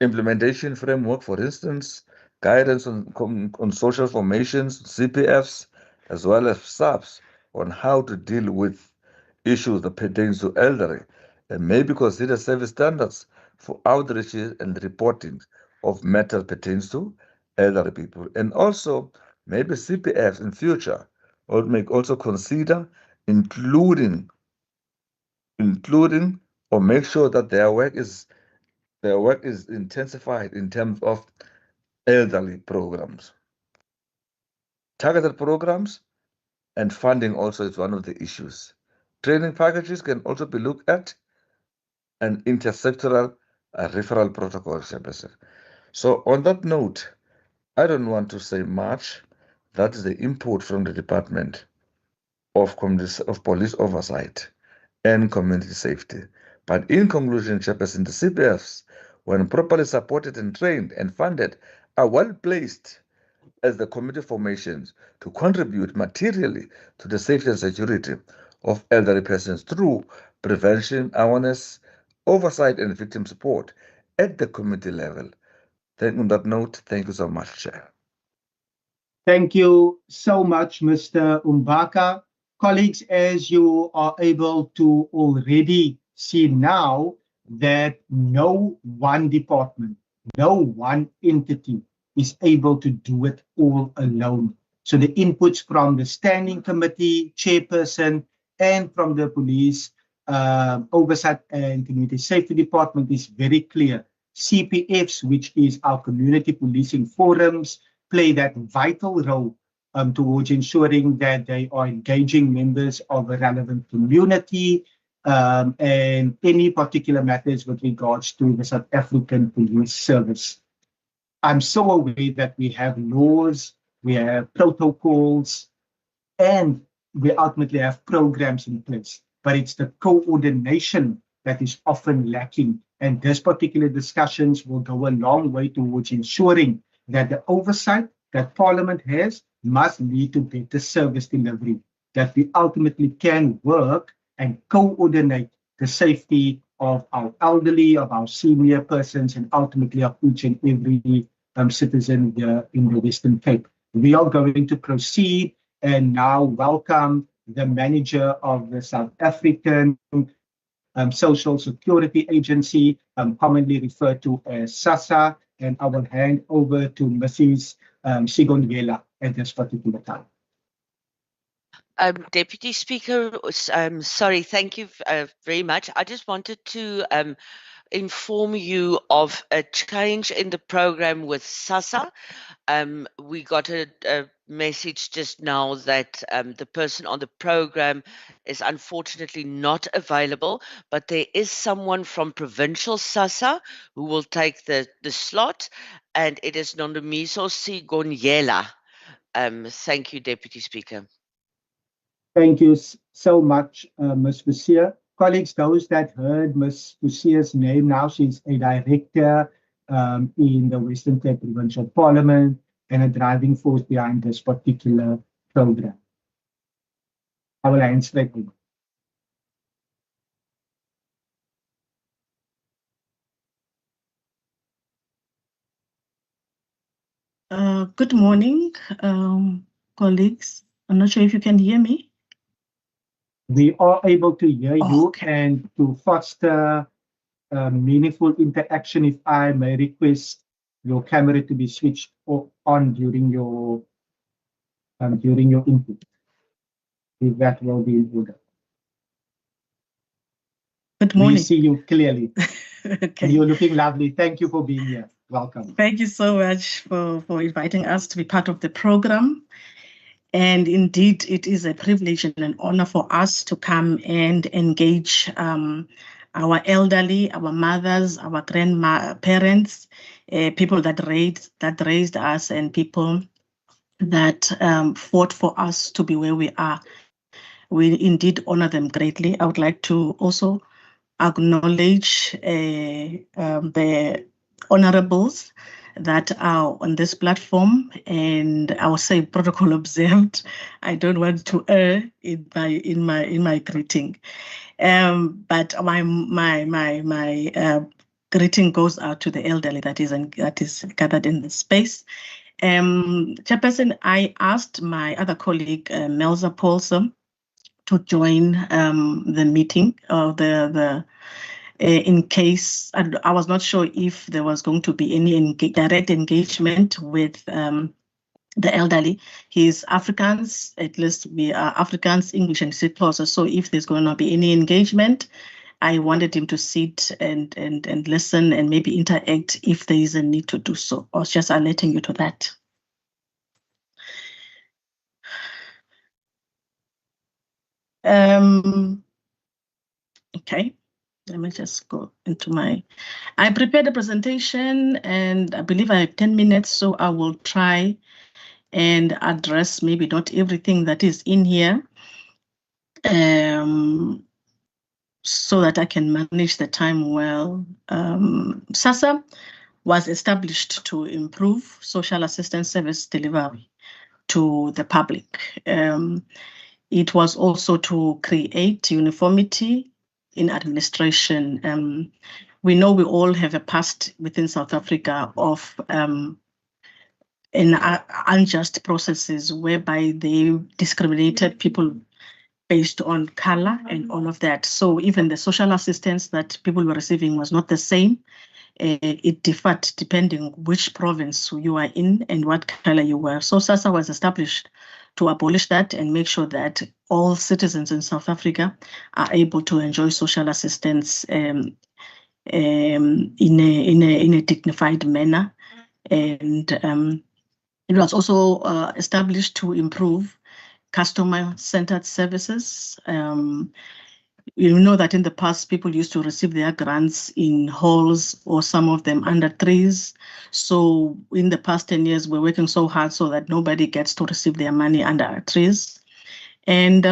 S5: implementation framework, for instance, guidance on social formations, CPFs, as well as SAPs on how to deal with issues that pertain to elderly, and maybe consider service standards for outreach and reporting of matters pertains to elderly people, and also maybe CPFs in future, or may also consider including or make sure that their work is intensified in terms of elderly programs. Targeted programs and funding also is one of the issues. Training packages can also be looked at, and intersectoral referral protocols. So on that note, I don't want to say much. That is the input from the Department of Police Oversight and Community Safety. But in conclusion, Chairperson, the CPFs, when properly supported and trained and funded, are well placed as the community formations to contribute materially to the safety and security of elderly persons through prevention, awareness, oversight, and victim support at the community level. On that note, thank you so much, Chair.
S1: Thank you so much, Mr. Umbaka. Colleagues, as you are able to already see now, that no one department, no one entity is able to do it all alone. So the inputs from the standing committee, chairperson, and from the police oversight and community safety department is very clear. CPFs, which is our community policing forums, play that vital role towards ensuring that they are engaging members of a relevant community and any particular matters with regards to the South African Police Service. I'm so aware that we have laws, we have protocols, and we ultimately have programs in place, but it's the coordination that is often lacking. And this particular discussions will go a long way towards ensuring that the oversight that Parliament has must lead to better service delivery, that we ultimately can work and coordinate the safety of our elderly, of our senior persons, and ultimately of each and every citizen here in the Western Cape. We are going to proceed and now welcome the manager of the South African Social Security Agency, commonly referred to as SASSA, and I will hand over to Mrs. Sigonyela at this particular time.
S6: Deputy Speaker, sorry, thank you very much. I just wanted to inform you of a change in the program with SASSA. We got a message just now that the person on the program is unfortunately not available, but there is someone from Provincial SASSA who will take the slot, and it is Nondomiso Sigonyela. Thank you, Deputy Speaker.
S1: Thank you so much, Ms. Busia. Colleagues, those that heard Ms. Busia's name now, she's a director in the Western Cape Provincial Parliament and a driving force behind this particular program. I will hand straight over.
S7: Good morning, colleagues. I'm not sure if you can hear me.
S1: We are able to hear you, and to foster meaningful interaction, if I may request your camera to be switched on during your input, if that will be in order.
S7: Good morning.
S1: We see you clearly.
S7: Okay.
S1: And you're looking lovely. Thank you for being here. Welcome.
S7: Thank you so much for inviting us to be part of the program. And indeed, it is a privilege and an honor for us to come and engage our elderly, our mothers, our grandparents, people that raised us, and people that fought for us to be where we are. We indeed honor them greatly. I would like to also acknowledge the honorables that are on this platform, and I will say protocol observed. I don't want to err in my greeting, but my greeting goes out to the elderly that is gathered in this space. Chairperson, I asked my other colleague, Melza Paulson, to join the meeting, in case I was not sure if there was going to be any direct engagement with the elderly. He's Afrikaans, at least we are Afrikaans, English, and Xhosa. So if there's going to be any engagement, I wanted him to sit and listen and maybe interact if there is a need to do so. I was just alerting you to that. Okay, let me just go into I prepared a presentation and I believe I have 10 minutes, so I will try and address maybe not everything that is in here, so that I can manage the time well. SASSA was established to improve social assistance service delivery to the public. It was also to create uniformity in administration. We know we all have a past within South Africa of unjust processes whereby they discriminated people based on color and all of that. So even the social assistance that people were receiving was not the same. It differed depending which province you are in and what color you were. So SASSA was established to abolish that and make sure that all citizens in South Africa are able to enjoy social assistance in a dignified manner. And it was also established to improve customer-centered services. You know that in the past, people used to receive their grants in halls or some of them under trees. So in the past 10 years, we're working so hard so that nobody gets to receive their money under trees. And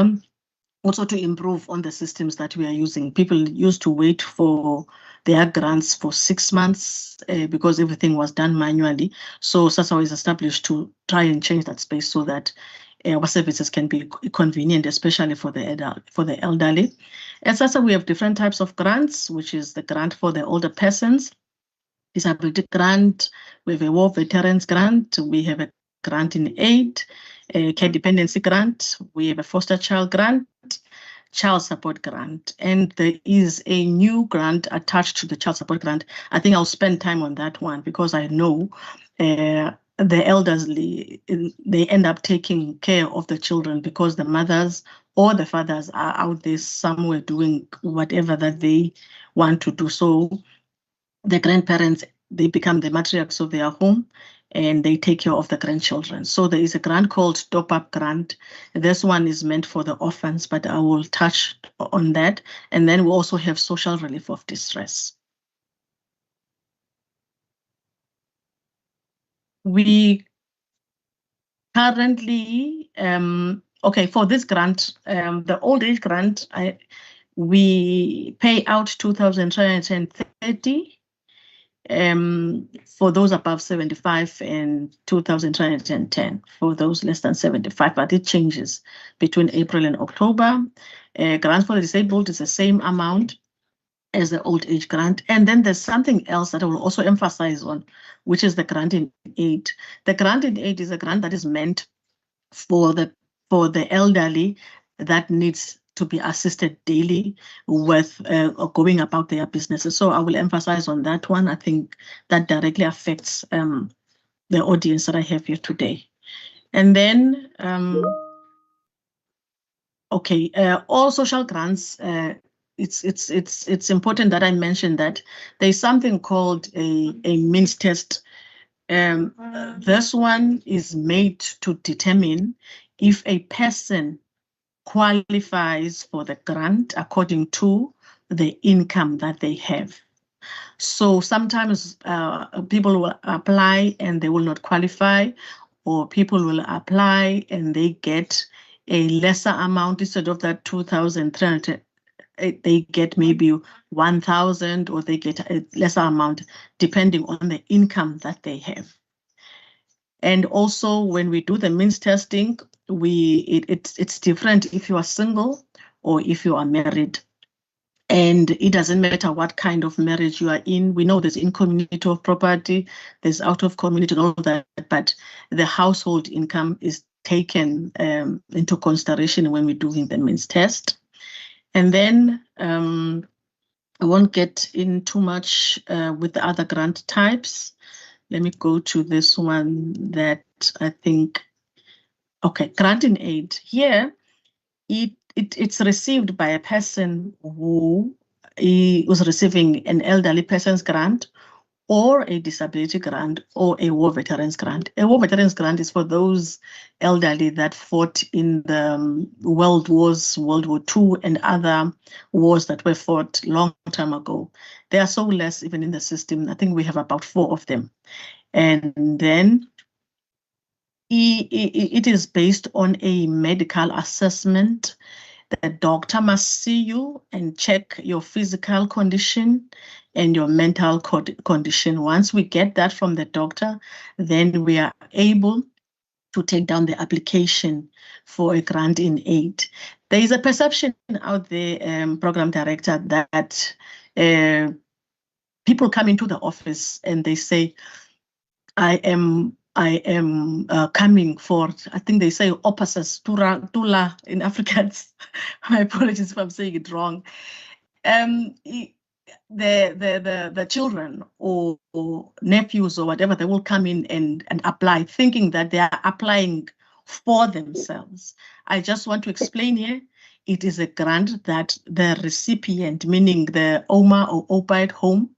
S7: also to improve on the systems that we are using. People used to wait for their grants for 6 months because everything was done manually. So SASSA was established to try and change that space so that our services can be convenient, especially for the elderly. At SASSA, we have different types of grants, which is the grant for the older persons, disability grant, we have a war veterans grant, we have a grant in aid, a care dependency grant, we have a foster child grant, child support grant, and there is a new grant attached to the child support grant. I think I'll spend time on that one because I know the elderly, they end up taking care of the children because the mothers or the fathers are out there somewhere doing whatever that they want to do. So the grandparents, they become the matriarchs of their home and they take care of the grandchildren. So there is a grant called Top Up Grant. This one is meant for the orphans, but I will touch on that. And then we also have social relief of distress. We currently, okay, for this grant, the old age grant, we pay out 2,330 for those above 75 and 2,310 for those less than 75, but it changes between April and October. Grants for the disabled is the same amount as the old age grant. And then there's something else that I will also emphasize on, which is the grant in aid. The grant in aid is a grant that is meant for the elderly that needs to be assisted daily with going about their businesses. So I will emphasize on that one. I think that directly affects the audience that I have here today. And then, okay, all social grants, it's important that I mention that there's something called a means test. This one is made to determine if a person qualifies for the grant according to the income that they have. So sometimes people will apply and they will not qualify, or people will apply and they get a lesser amount. Instead of that 2,300, they get maybe 1,000, or they get a lesser amount depending on the income that they have. And also when we do the means testing, it's different if you are single or if you are married. And it doesn't matter what kind of marriage you are in. We know there's in community of property, there's out of community and all that, but the household income is taken into consideration when we're doing the means test. And then I won't get in too much with the other grant types. Let me go to this one that I think, okay, grant in aid. Here, it's received by a person who was receiving an elderly person's grant, or a disability grant, or a war veterans grant. A war veterans grant is for those elderly that fought in the World Wars, World War II, and other wars that were fought long time ago. They are so less even in the system. I think we have about 4 of them. And then it is based on a medical assessment. The doctor must see you and check your physical condition and your mental condition. Once we get that from the doctor, then we are able to take down the application for a grant in aid. There is a perception out there, Program Director, that people come into the office and they say, I am coming for, I think they say opposite, tula in Afrikaans. My apologies if I'm saying it wrong. The children or nephews or whatever, they will come in and apply, thinking that they are applying for themselves. I just want to explain here, it is a grant that the recipient, meaning the OMA or OPA at home,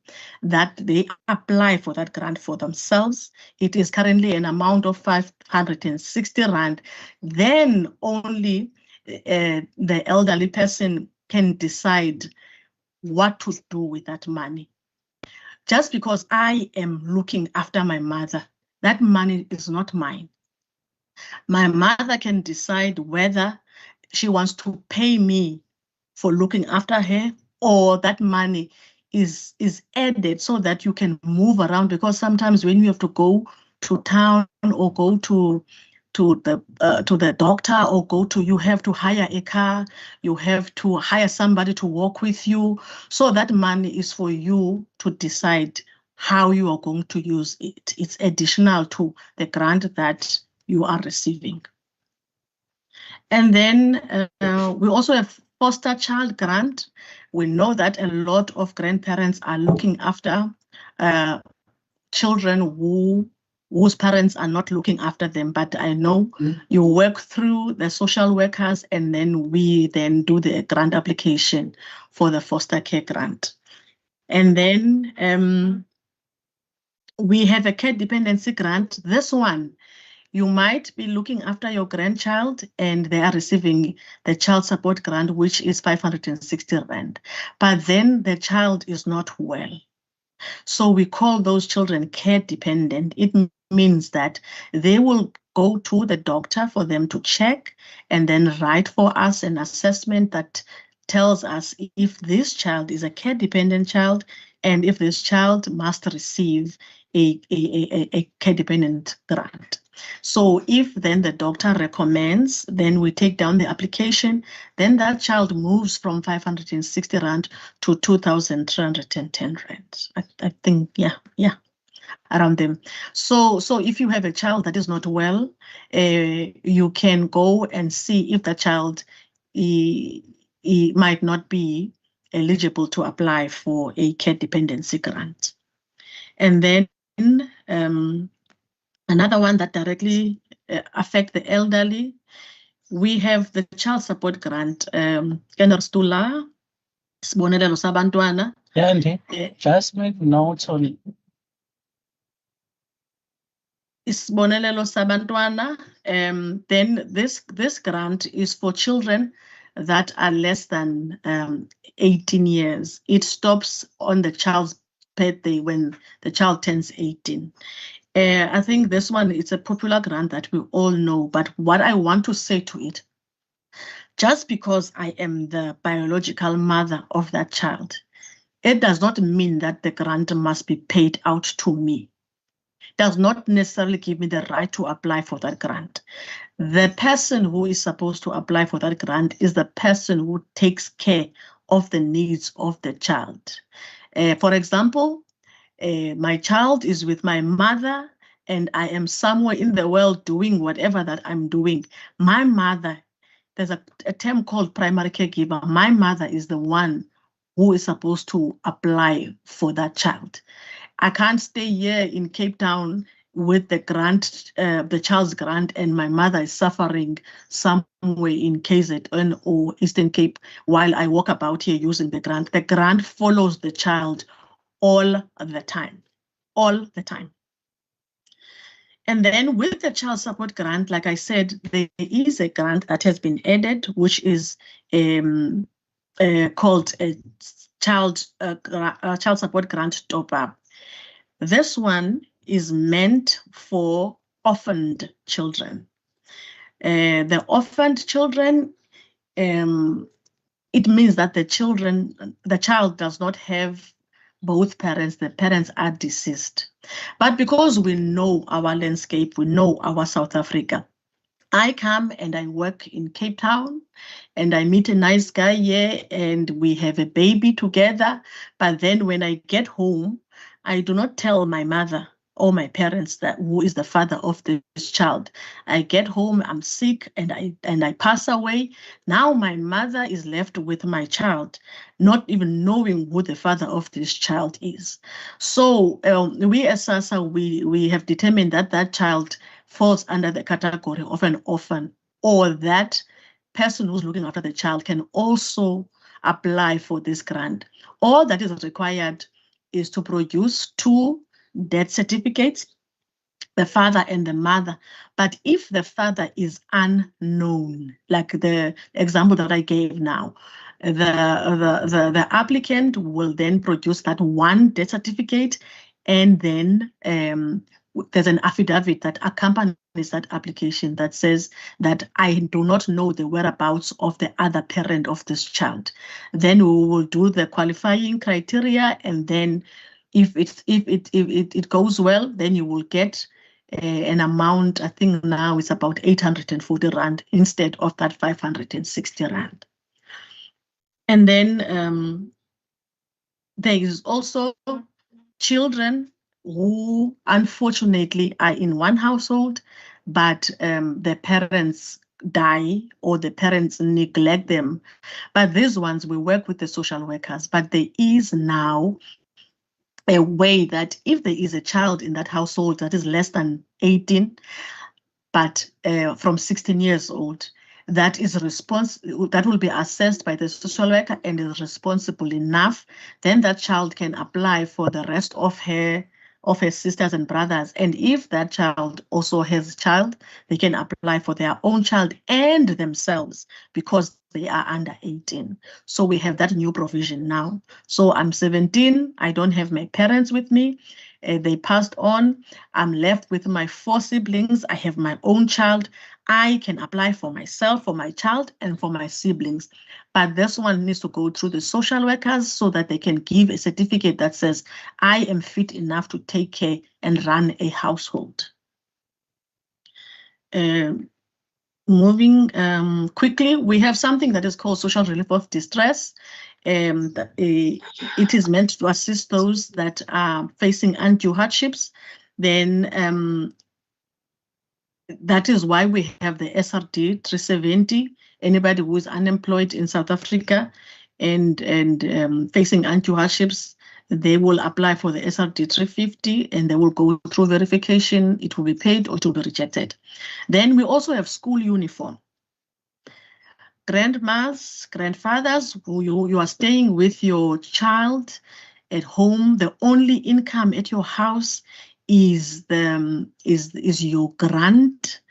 S7: that they apply for that grant for themselves. It is currently an amount of 560 Rand. Then only the elderly person can decide what to do with that money. Just because I am looking after my mother, that money is not mine. My mother can decide whether she wants to pay me for looking after her, or that money is added so that you can move around, because sometimes when you have to go to town or go to the doctor, or you have to hire a car, you have to hire somebody to walk with you. So that money is for you to decide how you are going to use it. It's additional to the grant that you are receiving. And then we also have foster child grant. We know that a lot of grandparents are looking after children whose parents are not looking after them. But I know you work through the social workers, and then we then do the grant application for the foster care grant. And then we have a care dependency grant. This one, you might be looking after your grandchild and they are receiving the child support grant, which is 560 Rand. But then the child is not well. So we call those children care dependent. It means that they will go to the doctor for them to check and then write for us an assessment that tells us if this child is a care dependent child and if this child must receive a care dependent grant. So if then the doctor recommends, then we take down the application, then that child moves from 560 Rand to 2,310 Rand. I think, yeah, around them. So if you have a child that is not well, you can go and see if the child he might not be eligible to apply for a care dependency grant. And then another one that directly affect the elderly, we have the child support grant. Stula, Sibonelelo Sabantwana.
S8: Just make notes on it.
S7: Isibonelelo Sabantwana. Then this grant is for children that are less than 18 years. It stops on the child's birthday when the child turns 18. I think this one is a popular grant that we all know, but what I want to say to it, just because I am the biological mother of that child, it does not mean that the grant must be paid out to me. Does not necessarily give me the right to apply for that grant. The person who is supposed to apply for that grant is the person who takes care of the needs of the child. For example, my child is with my mother and I am somewhere in the world doing whatever that I'm doing. My mother, there's a term called primary caregiver. My mother is the one who is supposed to apply for that child. I can't stay here in Cape Town with the grant, the child's grant, and my mother is suffering somewhere in KZN or Eastern Cape while I walk about here using the grant. The grant follows the child all the time. And then with the child support grant, like I said, there is a grant that has been added, which is called a child support grant top up. This one is meant for orphaned children. The orphaned children, it means that the child does not have both parents, the parents are deceased. But because we know our landscape, we know our South Africa, I come and I work in Cape Town and I meet a nice guy here and we have a baby together. But then when I get home, I do not tell my mother or my parents that who is the father of this child. I get home, I'm sick, and I pass away. Now my mother is left with my child, not even knowing who the father of this child is. So we as SASSA, we have determined that that child falls under the category of an orphan, or that person who's looking after the child can also apply for this grant. All that is required is to produce 2 death certificates, the father and the mother. But if the father is unknown, like the example that I gave now, the applicant will then produce that 1 death certificate, and then there's an affidavit that accompanies that application that says that I do not know the whereabouts of the other parent of this child. Then we will do the qualifying criteria, and then if it goes well, then you will get an amount. I think now it's about 840 rand instead of that 560 rand. And then there is also children who unfortunately are in one household, but the parents die or the parents neglect them. But these ones, we work with the social workers, but there is now a way that if there is a child in that household that is less than 18, but from 16 years old, that will be assessed by the social worker and is responsible enough, then that child can apply for the rest of her sisters and brothers. And if that child also has a child, they can apply for their own child and themselves because they are under 18. So we have that new provision now. So I'm 17, I don't have my parents with me. They passed on. I'm left with my 4 siblings. I have my own child. I can apply for myself, for my child, and for my siblings. But this one needs to go through the social workers so that they can give a certificate that says, I am fit enough to take care and run a household. Moving quickly, we have something that is called social relief of distress. It is meant to assist those that are facing undue hardships. Then that is why we have the SRD 370. Anybody who is unemployed in South Africa and facing undue hardships, they will apply for the SRD 350 and they will go through verification. It will be paid or it will be rejected. Then we also have school uniform. Grandmas, grandfathers, who you are staying with your child at home, the only income at your house is your grant.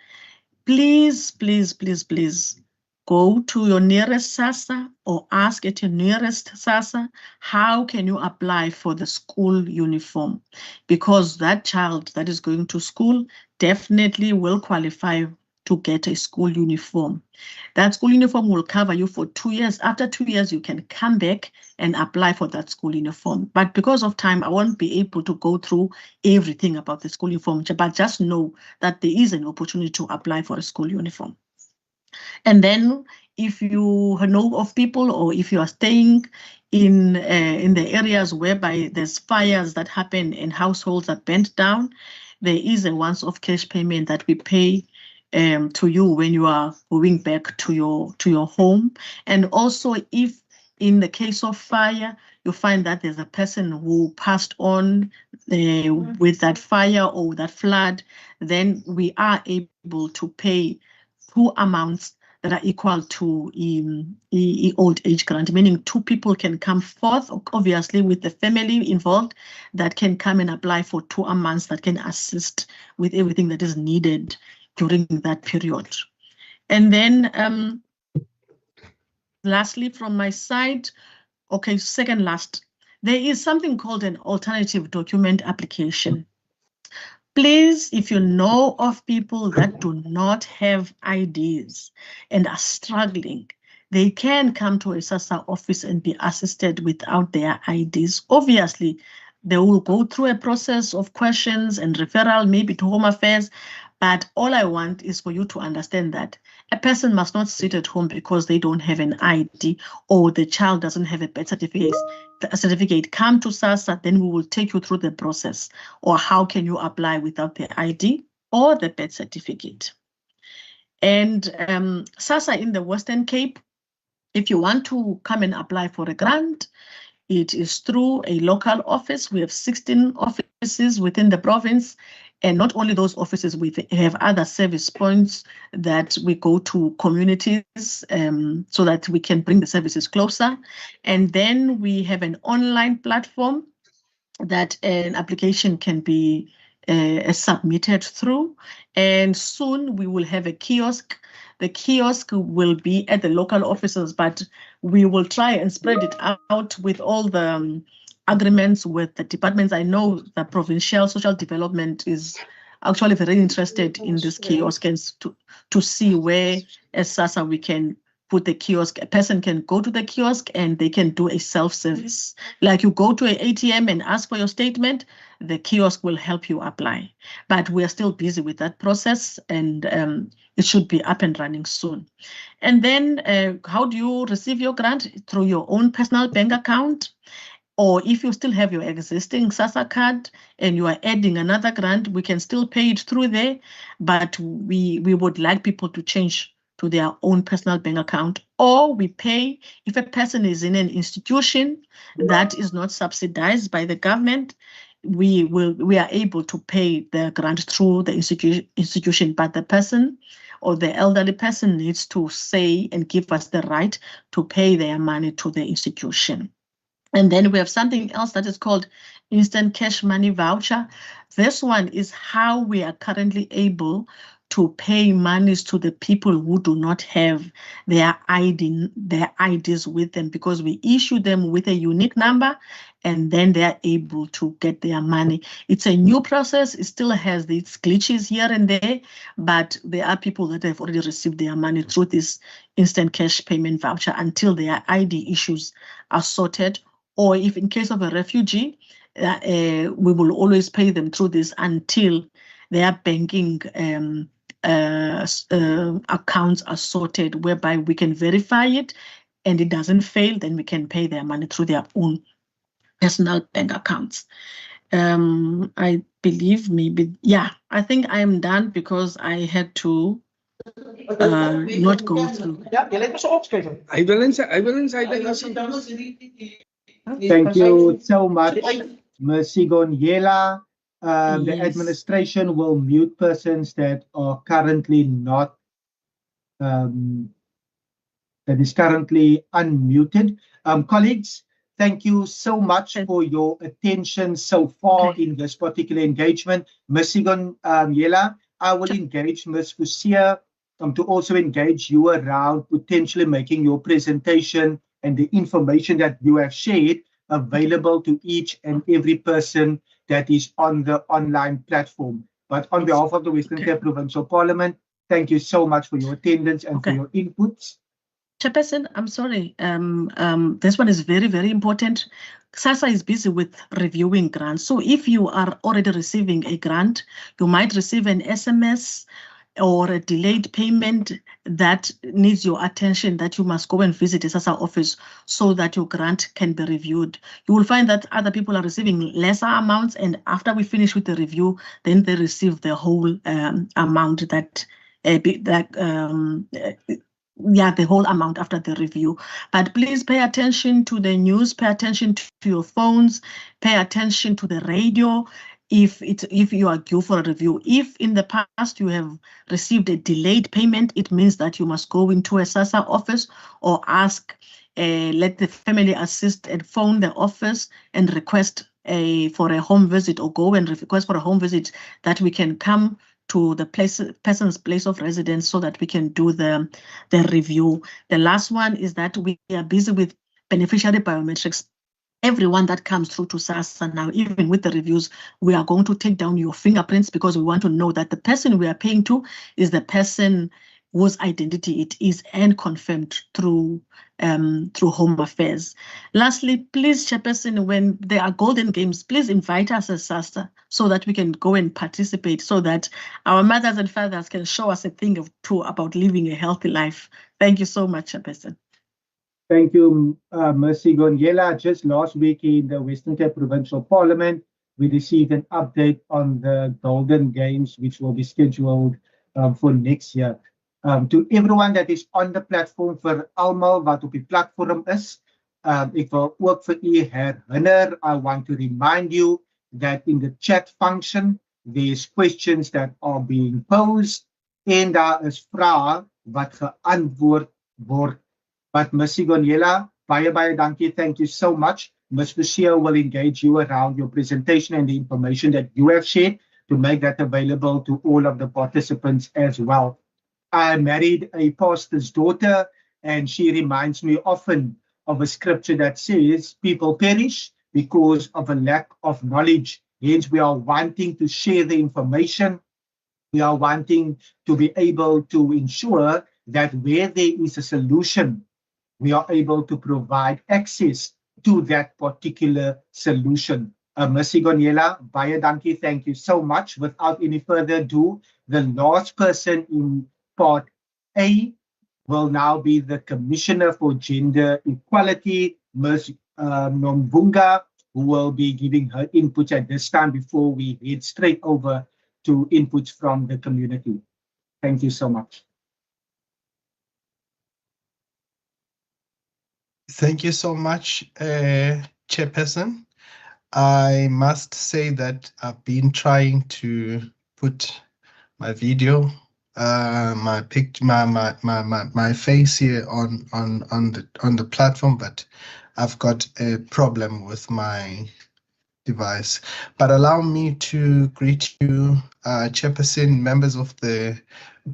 S7: Please, please, please, please go to your nearest SASSA or ask at your nearest SASSA, how can you apply for the school uniform? Because that child that is going to school definitely will qualify to get a school uniform. That school uniform will cover you for 2 years. After 2 years, you can come back and apply for that school uniform. But because of time, I won't be able to go through everything about the school uniform, but just know that there is an opportunity to apply for a school uniform. And then if you know of people, or if you are staying in the areas whereby there's fires that happen and households are burnt down, there is a once-off cash payment that we pay to you when you are going back to your home. And also, if in the case of fire, you find that there's a person who passed on with that fire or that flood, then we are able to pay 2 amounts that are equal to old age grant, meaning 2 people can come forth, obviously with the family involved, that can come and apply for 2 amounts that can assist with everything that is needed during that period. And then lastly, from my side, okay, second last, there is something called an alternative document application. Please, if you know of people that do not have IDs and are struggling, they can come to a SASSA office and be assisted without their IDs. Obviously, they will go through a process of questions and referral, maybe to Home Affairs. But all I want is for you to understand that a person must not sit at home because they don't have an ID or the child doesn't have a birth certificate. Come to SASSA, then we will take you through the process, or how can you apply without the ID or the birth certificate. And SASSA in the Western Cape, if you want to come and apply for a grant, it is through a local office. We have 16 offices within the province. And not only those offices, we have other service points that we go to communities so that we can bring the services closer. And then we have an online platform that an application can be submitted through. And soon we will have a kiosk. The kiosk will be at the local offices, but we will try and spread it out with all the agreements with the departments. I know the Provincial Social Development is actually very interested in this kiosk, and to see where as SASSA we can put the kiosk. A person can go to the kiosk and they can do a self-service. Like you go to an ATM and ask for your statement, the kiosk will help you apply. But we're still busy with that process, and it should be up and running soon. And then how do you receive your grant? Through your own personal bank account. Or if you still have your existing SASSA card and you are adding another grant, we can still pay it through there, but we would like people to change to their own personal bank account. Or we pay, if a person is in an institution that is not subsidized by the government, we are able to pay the grant through the institution, but the person or the elderly person needs to say and give us the right to pay their money to the institution. And then we have something else that is called instant cash money voucher. This one is how we are currently able to pay monies to the people who do not have their IDs with them, because we issue them with a unique number and then they are able to get their money. It's a new process. It still has its glitches here and there, but there are people that have already received their money through this instant cash payment voucher until their ID issues are sorted. Or if in case of a refugee, we will always pay them through this until their banking accounts are sorted, whereby we can verify it and it doesn't fail, then we can pay their money through their own personal bank accounts. I believe maybe, yeah, I think I am done because I had to not go through.
S1: Thank you so much, Ms. Sigonyela. The
S7: Yes.
S1: administration will mute persons that are currently not, that is currently unmuted. Colleagues, thank you so much for your attention so far in this particular engagement. Ms. Sigonyela, I will engage Ms. Fusia to also engage you around potentially making your presentation and the information that you have shared available to each and every person that is on the online platform. But on behalf of the Western Cape Provincial Parliament, thank you so much for your attendance and for your inputs.
S7: Chairperson, I'm sorry. This one is very, very important. SASSA is busy with reviewing grants. So if you are already receiving a grant, you might receive an SMS or a delayed payment that needs your attention, that you must go and visit the SASSA office so that your grant can be reviewed. You will find that other people are receiving lesser amounts, and after we finish with the review, then they receive the whole amount that the whole amount after the review. But please pay attention to the news, pay attention to your phones, pay attention to the radio if you are due for a review. If in the past you have received a delayed payment, it means that you must go into a SASSA office or ask, let the family assist and phone the office and request for a home visit, or go and request for a home visit that we can come to the person's place of residence so that we can do the review. The last one is that we are busy with beneficiary biometrics. Everyone that comes through to SASSA now, even with the reviews, we are going to take down your fingerprints, because we want to know that the person we are paying to is the person whose identity it is, and confirmed through Home Affairs. Lastly, please, Chairperson, when there are golden games, please invite us as SASSA so that we can go and participate, so that our mothers and fathers can show us a thing or two about living a healthy life. Thank you so much, Chairperson.
S1: Thank you, Mercy Gonyela. Just last week in the Western Cape Provincial Parliament, we received an update on the Golden Games, which will be scheduled for next year. To everyone that is on the platform, vir almal wat op die platform is, ek wil ook vir u herinner, I want to remind you that in the chat function, there's questions that are being posed, en daar is vrae wat geantwoord word. But Ms. Gonyela, baie dankie. Thank you so much. Ms. Lucia will engage you around your presentation and the information that you have shared to make that available to all of the participants as well. I married a pastor's daughter, and she reminds me often of a scripture that says, people perish because of a lack of knowledge. Hence, we are wanting to share the information. We are wanting to be able to ensure that where there is a solution, we are able to provide access to that particular solution. Ms. Gonyela, baie dankie, thank you so much. Without any further ado, the last person in part A will now be the Commissioner for Gender Equality, Ms. Nomvunga, who will be giving her input at this time before we head straight over to inputs from the community. Thank you so much.
S9: Thank you so much, Chairperson. I must say that I've been trying to put my video, my picture, my face here on the platform, but I've got a problem with my device. But allow me to greet you, Chairperson, members of the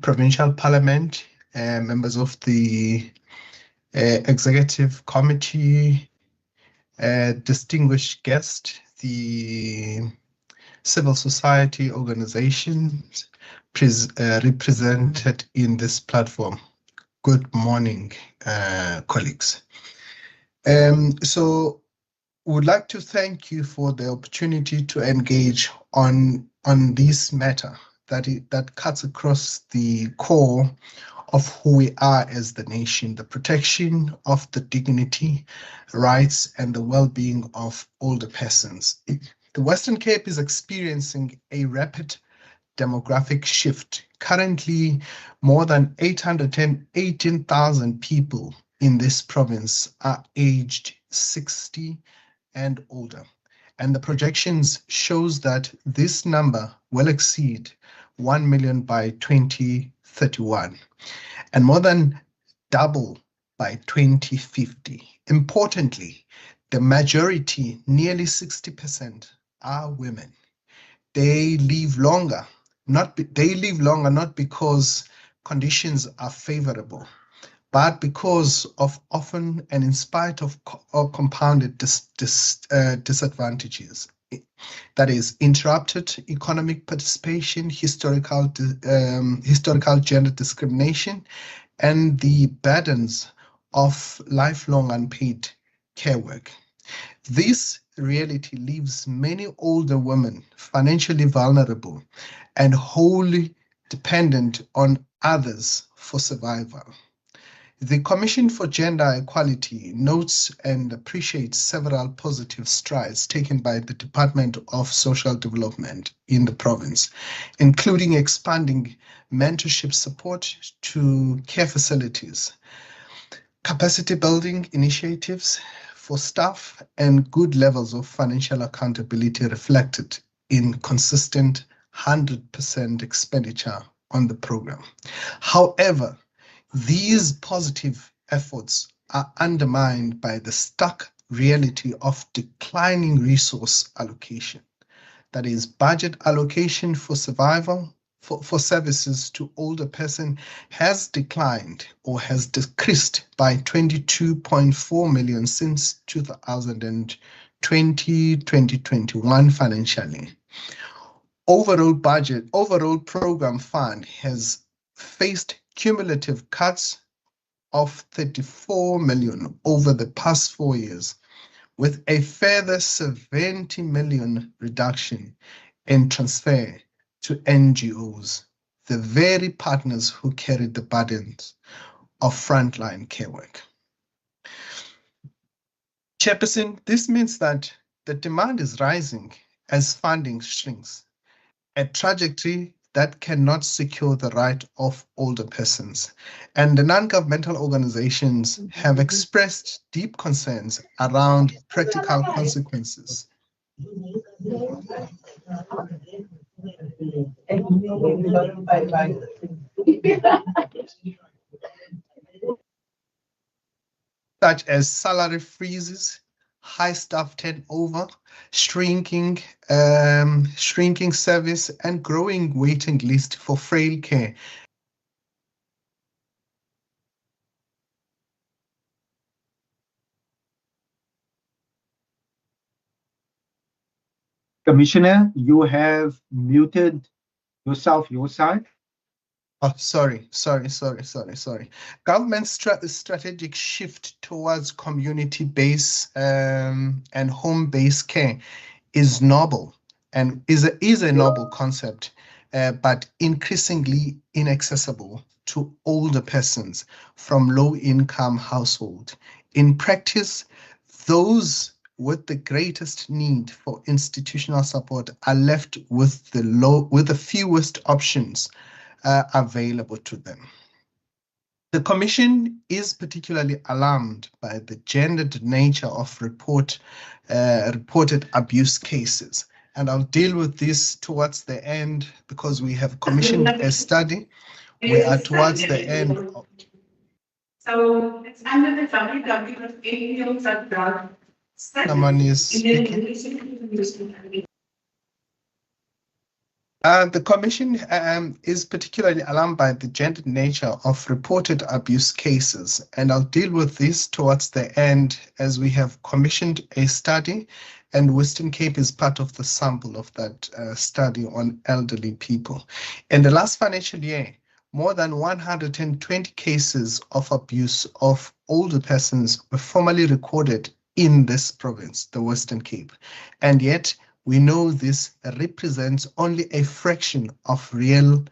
S9: Provincial Parliament, members of the Executive Committee, distinguished guest, the civil society organizations represented in this platform. Good morning, colleagues. So would like to thank you for the opportunity to engage on this matter that cuts across the core of who we are as the nation, the protection of the dignity, rights, and the well-being of older persons. The Western Cape is experiencing a rapid demographic shift. Currently, more than 818,000 people in this province are aged 60 and older. And the projections shows that this number will exceed 1 million by 2031 and more than double by 2050. Importantly, the majority, nearly 60%, are women. They live longer, not because conditions are favorable, but because of often and in spite of compounded disadvantages, that is interrupted economic participation, historical gender discrimination, and the burdens of lifelong unpaid care work. This reality leaves many older women financially vulnerable and wholly dependent on others for survival. The Commission for Gender Equality notes and appreciates several positive strides taken by the Department of Social Development in the province, including expanding mentorship support to care facilities, capacity building initiatives for staff, and good levels of financial accountability reflected in consistent 100% expenditure on the program. However, these positive efforts are undermined by the stark reality of declining resource allocation. That is, budget allocation for survival, for services to older person has declined or has decreased by 22.4 million since 2020-2021 financially. Overall program fund has faced cumulative cuts of 34 million over the past 4 years, with a further 70 million reduction in transfer to NGOs, the very partners who carry the burdens of frontline care work. Chairperson, this means that the demand is rising as funding shrinks, a trajectory that cannot secure the right of older persons. And the non-governmental organizations have expressed deep concerns around practical consequences. Such as salary freezes, high staff turnover, shrinking service, and growing waiting list for frail care.
S1: Commissioner, you have muted yourself, your side.
S9: Oh, sorry. Government's strategic shift towards community-based and home-based care is noble and is a noble concept, but increasingly inaccessible to older persons from low-income households. In practice, those with the greatest need for institutional support are left with the fewest options available to them. The Commission is particularly alarmed by the gendered nature of reported abuse cases. And I'll deal with this towards the end because we have commissioned a study. We are towards the end.
S10: So it's under the www.apl.gov.
S9: Someone is speaking. The Commission is particularly alarmed by the gendered nature of reported abuse cases, and I'll deal with this towards the end as we have commissioned a study, and Western Cape is part of the sample of that study on elderly people. In the last financial year, more than 120 cases of abuse of older persons were formally recorded in this province, the Western Cape, and yet we know this represents only a fraction of real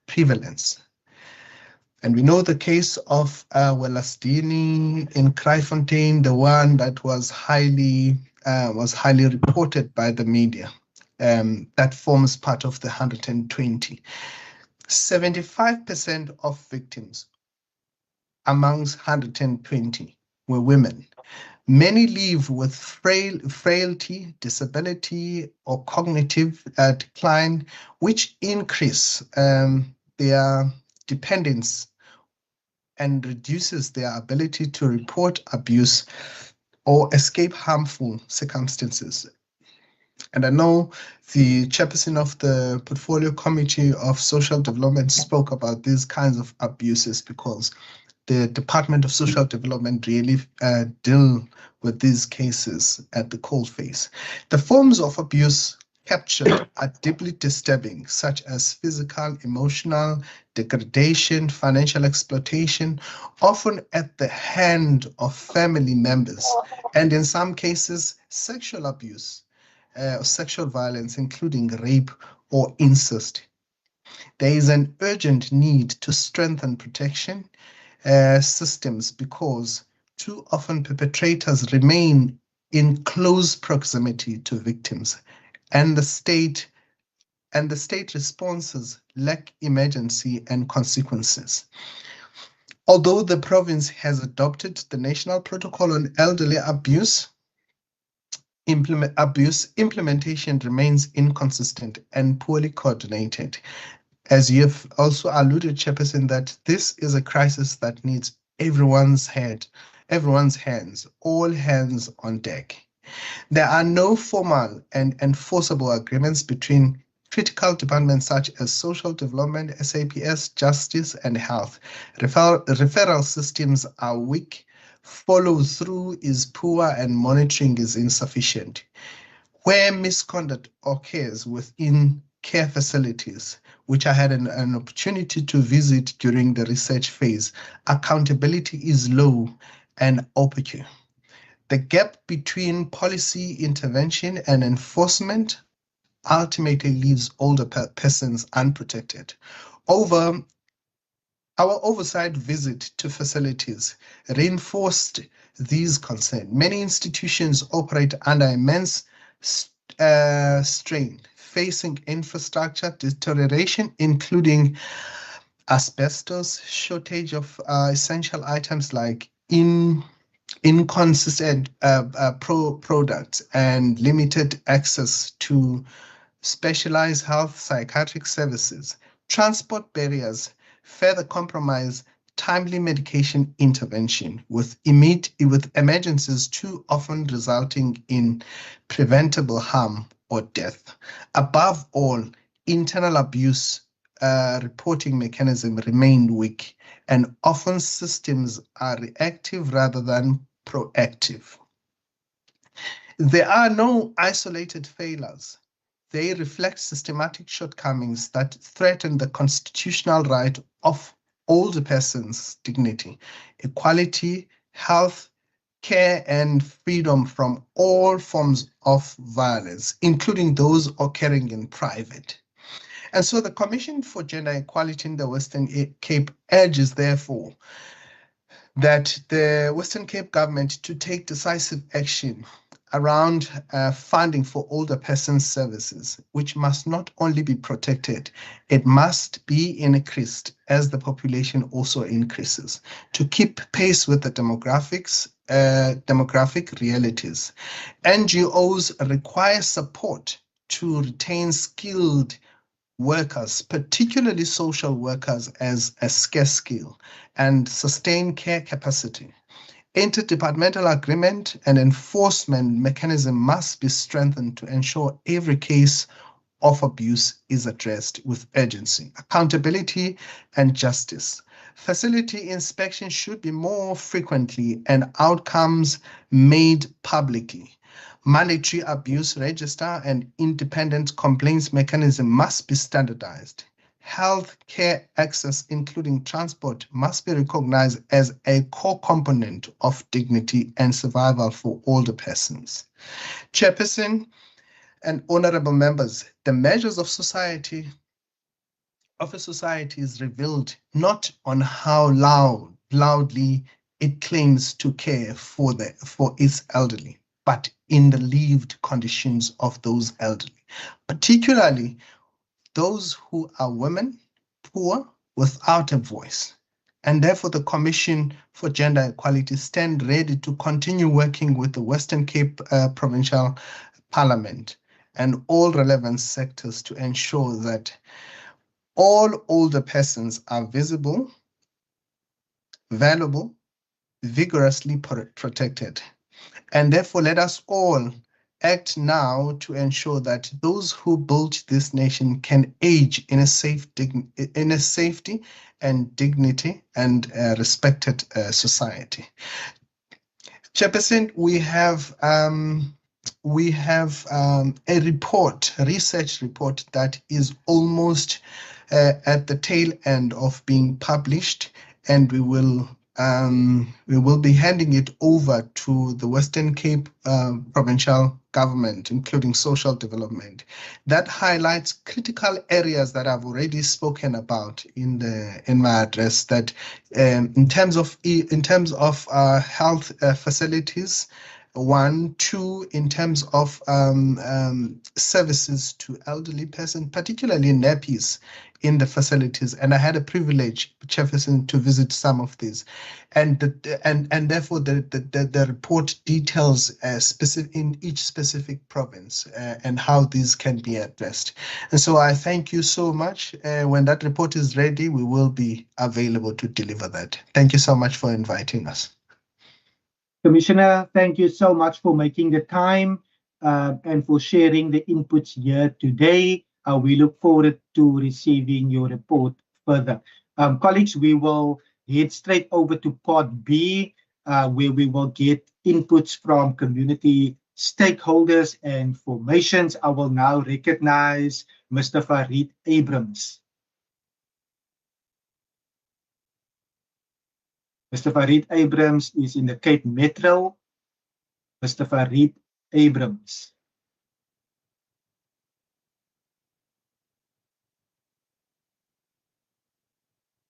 S9: prevalence. And we know the case of Wellasdini in Kraaifontein, the one that was highly reported by the media. That forms part of the 120. 75% of victims amongst 120 were women. Many live with frailty, disability, or cognitive decline, which increase their dependence and reduces their ability to report abuse or escape harmful circumstances. And I know the chairperson of the Portfolio Committee of Social Development spoke about these kinds of abuses because the Department of Social Development really deal with these cases at the coalface. The forms of abuse captured are deeply disturbing, such as physical, emotional, degradation, financial exploitation, often at the hand of family members, and in some cases, sexual abuse, sexual violence, including rape or incest. There is an urgent need to strengthen protection systems because too often perpetrators remain in close proximity to victims, and the state responses lack emergency and consequences. Although the province has adopted the National Protocol on Elderly Abuse, implementation remains inconsistent and poorly coordinated. As you've also alluded, Chairperson, that this is a crisis that needs everyone's hands, all hands on deck. There are no formal and enforceable agreements between critical departments such as social development, SAPS, justice, and health. Referral systems are weak, follow-through is poor, and monitoring is insufficient. Where misconduct occurs within care facilities, which I had an opportunity to visit during the research phase, accountability is low and opaque. The gap between policy intervention and enforcement ultimately leaves older persons unprotected. Our oversight visit to facilities reinforced these concerns. Many institutions operate under immense strain, facing infrastructure deterioration, including asbestos, shortage of essential items like inconsistent products, and limited access to specialized health psychiatric services. Transport barriers further compromise timely medication intervention, with emergencies too often resulting in preventable harm or death. Above all, internal abuse reporting mechanisms remain weak, and often systems are reactive rather than proactive. There are no isolated failures. They reflect systematic shortcomings that threaten the constitutional right of older persons' dignity, equality, health, care, and freedom from all forms of violence, including those occurring in private. And so the Commission for Gender Equality in the Western Cape urges, therefore, that the Western Cape government to take decisive action around funding for older persons services, which must not only be protected, it must be increased as the population also increases to keep pace with the demographic realities. NGOs require support to retain skilled workers, particularly social workers, as a scarce skill and sustain care capacity. Interdepartmental agreement and enforcement mechanism must be strengthened to ensure every case of abuse is addressed with urgency, accountability, and justice. Facility inspection should be more frequently and outcomes made publicly. Mandatory abuse register and independent complaints mechanism must be standardized. Health care access, including transport, must be recognized as a core component of dignity and survival for older persons. Chairperson and honorable members, the measures of a society is revealed not on how loudly it claims to care for its elderly, but in the lived conditions of those elderly, particularly those who are women, poor, without a voice. And therefore, the Commission for Gender Equality stand ready to continue working with the Western Cape Provincial Parliament and all relevant sectors to ensure that all older persons are visible, valuable, vigorously protected. And therefore, let us all act now to ensure that those who built this nation can age in a safety and dignity and respected society. Chairperson, we have a research report that is almost at the tail end of being published, and we will be handing it over to the Western Cape Provincial Government, including social development. That highlights critical areas that I've already spoken about in my address. That in terms of health facilities. 1, 2, in terms of services to elderly persons, particularly nappies in the facilities. And I had a privilege, Chairperson, to visit some of these. And therefore the report details specific in each specific province and how these can be addressed. And so I thank you so much. When that report is ready, we will be available to deliver that. Thank you so much for inviting us.
S1: Commissioner, thank you so much for making the time and for sharing the inputs here today. We look forward to receiving your report further. Colleagues, we will head straight over to part B, where we will get inputs from community stakeholders and formations. I will now recognize Mr. Farid Abrams. Mr. Farid Abrams is in the Cape Metro. Mr. Farid Abrams.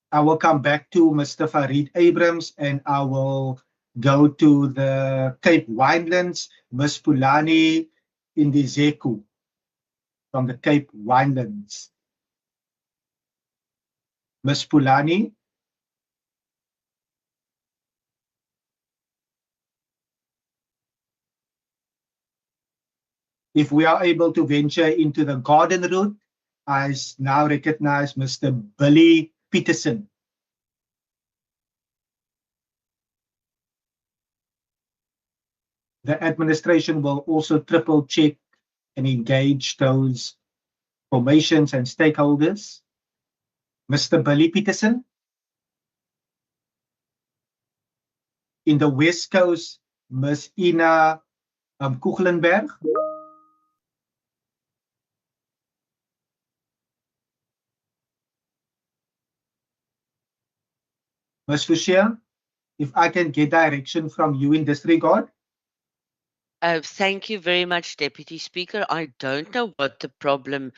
S1: I will come back to Mr. Farid Abrams and I will go to the Cape Winelands, Ms. Pulani Indizeku from the Cape Winelands. Ms. Pulani. If we are able to venture into the garden route, I now recognize Mr. Billy Peterson. The administration will also triple check and engage those formations and stakeholders. Mr. Billy Peterson. In the West Coast, Ms. Ina Kuchlenberg. Ms. Fuchsia, if I can get direction from you in this regard.
S6: Thank you very much, Deputy Speaker. I don't know what the problem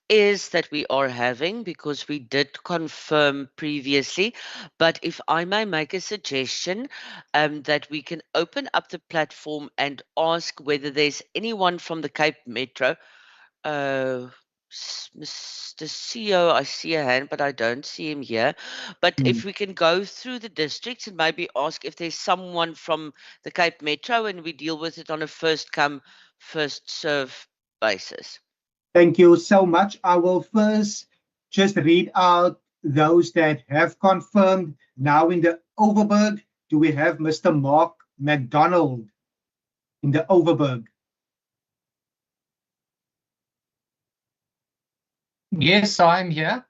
S6: is that we are having because we did confirm previously, but if I may make a suggestion that we can open up the platform and ask whether there's anyone from the Cape Metro. Mr. CEO, I see a hand, but I don't see him here. But if we can go through the districts and maybe ask if there's someone from the Cape Metro and we deal with it on a first come, first serve basis.
S1: Thank you so much. I will first just read out those that have confirmed. Now in the Overberg, do we have Mr. Mark McDonald in the Overberg?
S11: Yes, I'm here.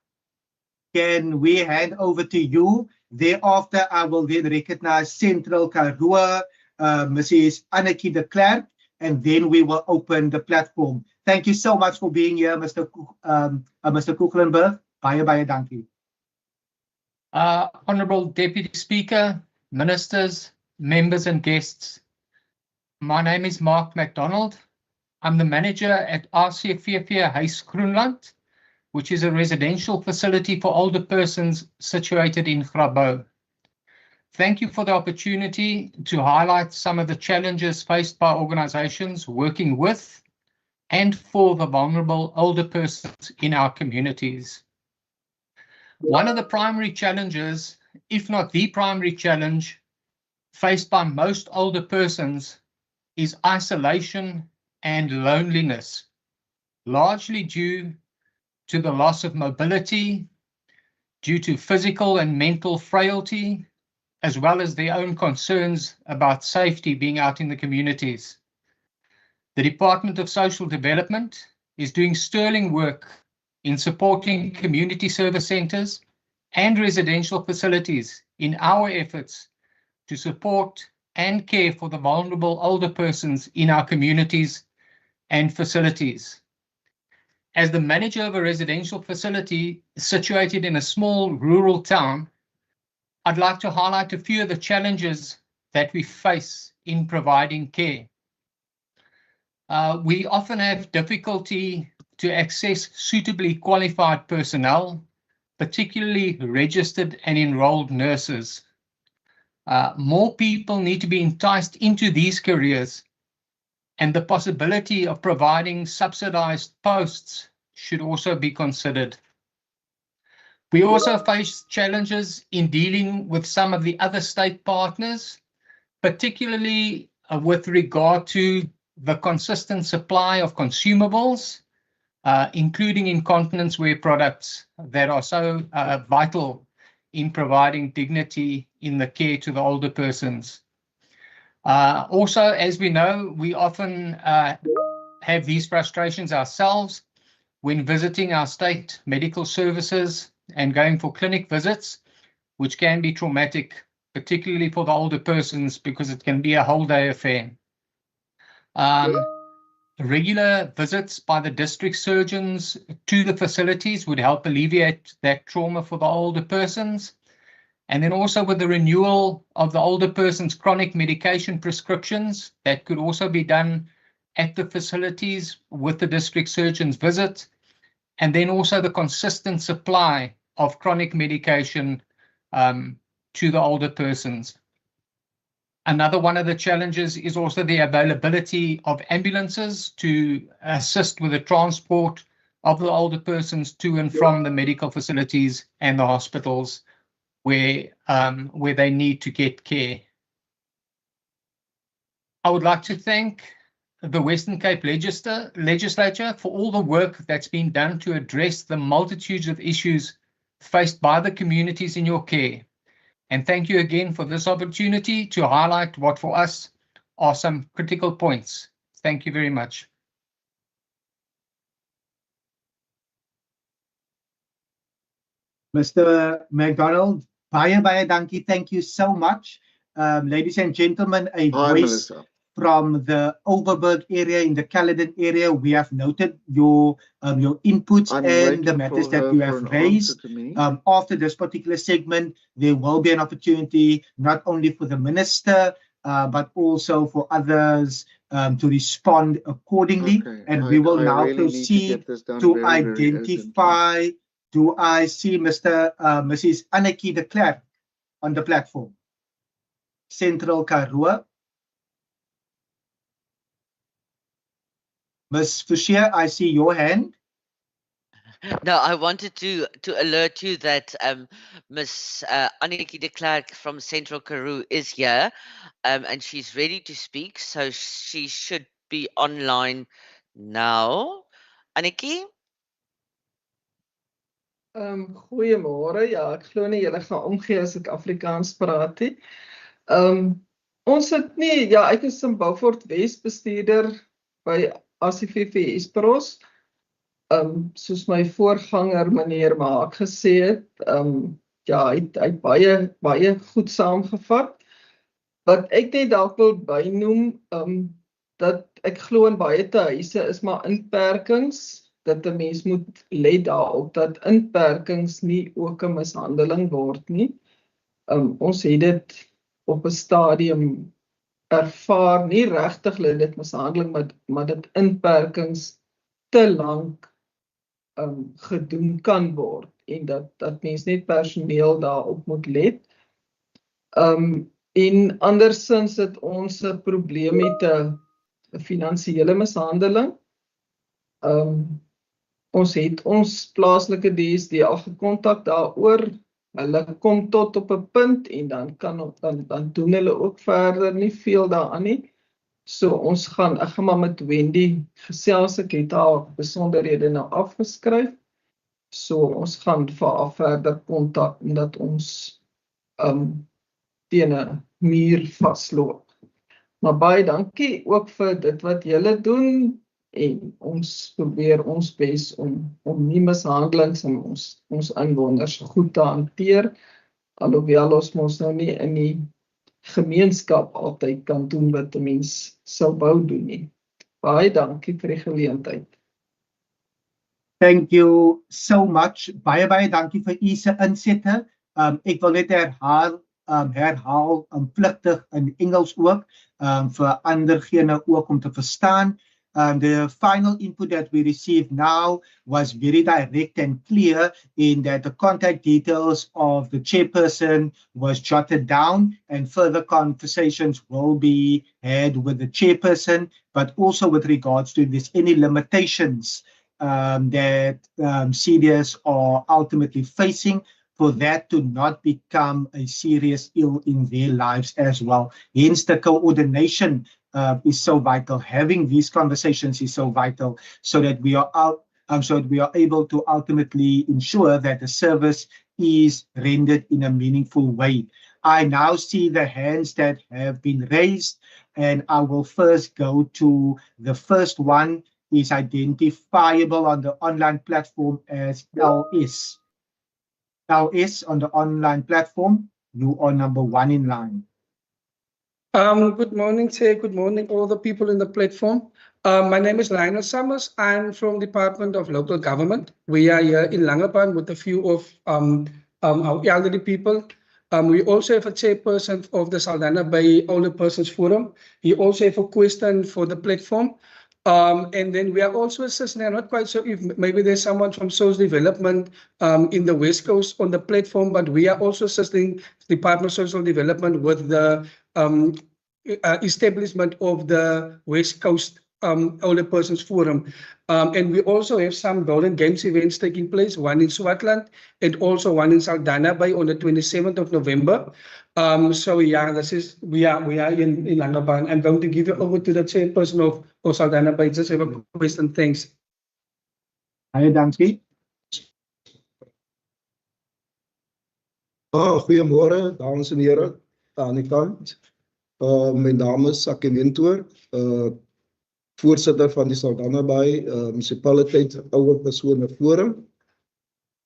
S1: Can we hand over to you? Thereafter, I will then recognize Central Karoo, Mrs. Anneke de Klerk, and then we will open the platform. Thank you so much for being here, Mr. Kuchlenberg. Baie dankie.
S11: Honourable Deputy Speaker, Ministers, members and guests. My name is Mark McDonald. I'm the manager at RCV Huis Groenland, which is a residential facility for older persons situated in Grabouw. Thank you for the opportunity to highlight some of the challenges faced by organisations working with and for the vulnerable older persons in our communities. One of the primary challenges, if not the primary challenge, faced by most older persons is isolation and loneliness, largely due to the loss of mobility, due to physical and mental frailty, as well as their own concerns about safety being out in the communities. The Department of Social Development is doing sterling work in supporting community service centres and residential facilities in our efforts to support and care for the vulnerable older persons in our communities and facilities. As the manager of a residential facility situated in a small rural town, I'd like to highlight a few of the challenges that we face in providing care. We often have difficulty to access suitably qualified personnel, particularly registered and enrolled nurses. More people need to be enticed into these careers, and the possibility of providing subsidized posts should also be considered. We also face challenges in dealing with some of the other state partners, particularly with regard to the consistent supply of consumables, including incontinence wear products that are so vital in providing dignity in the care to the older persons. Also, as we know, we often have these frustrations ourselves when visiting our state medical services and going for clinic visits, which can be traumatic, particularly for the older persons, because it can be a whole day affair. Regular visits by the district surgeons to the facilities would help alleviate that trauma for the older persons. And then also with the renewal of the older person's chronic medication prescriptions, that could also be done at the facilities with the district surgeon's visit. And then also the consistent supply of chronic medication to the older persons. Another one of the challenges is also the availability of ambulances to assist with the transport of the older persons to and from the medical facilities and the hospitals where they need to get care. I would like to thank the Western Cape Legislature for all the work that's been done to address the multitudes of issues faced by the communities in your care. And thank you again for this opportunity to highlight what for us are some critical points. Thank you very much.
S1: Mr. McDonald, baie dankie. Thank you so much. Ladies and gentlemen, a voice from the Overberg area in the Caledon area. We have noted your inputs and the matters that you have raised. After this particular segment, there will be an opportunity not only for the minister, but also for others to respond accordingly.
S12: Okay.
S1: And we will now
S12: really
S1: proceed to
S12: very,
S1: identify. Do I see Mrs. Annetjie de Klerk on the platform? Central Karoo. Ms. Forshey, I see your hand.
S6: No, I wanted to alert you that Ms. Annetjie de Klerk from Central Karoo is here, and she's ready to speak, so she should be online now. Annetjie?
S13: Goeiemôre. Ja, ek glo nie julle gaan omgee as ek Afrikaans praat nie. Ons het nie, ja, ek is in Beaufort Wes bestuurder by ACVV Esperos. Soos my voorganger meneer Maak gesê het, ja, hy baie goed saamgevat. Wat ek net dalk wil bynoem, dat ek glo in baie tehuise is maar inperkings, dat 'n mens moet let daarop dat inperkings nie ook 'n mishandeling word nie. Ons het dit op 'n stadium ervaar, nie regtig dit mishandeling, maar dat inperkings te lank gedoen kan word en dat mens net personeel daarop moet let. En andersins het ons 'n probleem met 'n finansiële mishandeling. Ons het ons plaaslike DSDA gekontak daaroor. Hulle kom tot op 'n punt en dan doen hulle ook verder nie veel daaraan nie. So ons ek gaan maar met Wendy gesels, ek het haar besonderhede nou afgeskryf. So ons gaan vir haar verder kontak omdat ons teen 'n muur vasloop. Maar baie dankie ook vir dit wat julle doen en ons probeer ons bes om nie mishandelings aan ons inwoners goed te hanteer, alhoewel ons mos nou nie in die gemeenskap altyd kan doen wat 'n mens sou wou doen nie. Baie dankie vir die geleentheid.
S1: Thank you so much. Baie dankie vir u se insette. Ek wil net herhaal vlugtig in Engels ook, vir andergene ook om te verstaan. The final input that we received now was very direct and clear in that the contact details of the chairperson was jotted down and further conversations will be had with the chairperson, but also with regards to if there's any limitations that CDS are ultimately facing, for that to not become a serious ill in their lives as well. Hence, the coordination is so vital. Having these conversations is so vital, so that we are able to ultimately ensure that the service is rendered in a meaningful way. I now see the hands that have been raised, and I will first go to the first one. Is identifiable on the online platform as LS. LS on the online platform, you are number 1 in line.
S12: Good morning, Chair. Good morning, all the people in the platform. My name is Lionel Summers. I'm from Department of Local Government. We are here in Langepan with a few of our elderly people. We also have a chairperson of the Saldanha Bay Older Persons Forum. We also have a question for the platform. And then we are also assisting, I'm not quite sure if maybe there's someone from social development in the West Coast on the platform, but we are also assisting Department of Social Development with the establishment of the West Coast Older Persons Forum. And we also have some Golden Games events taking place, one in Swartland and also one in Saldanha Bay on the 27th of November. So yeah, we are in Langepan. I'm going to give it over to the chairperson of Saldanha Bay. Just have a question. Thanks.
S1: Baie dankie.
S14: Goeiemôre, dames en here aan die kant. My naam is Sakementoor, voorsitter van die Saldanha Bay Municipaliteit Ouer Persone Forum.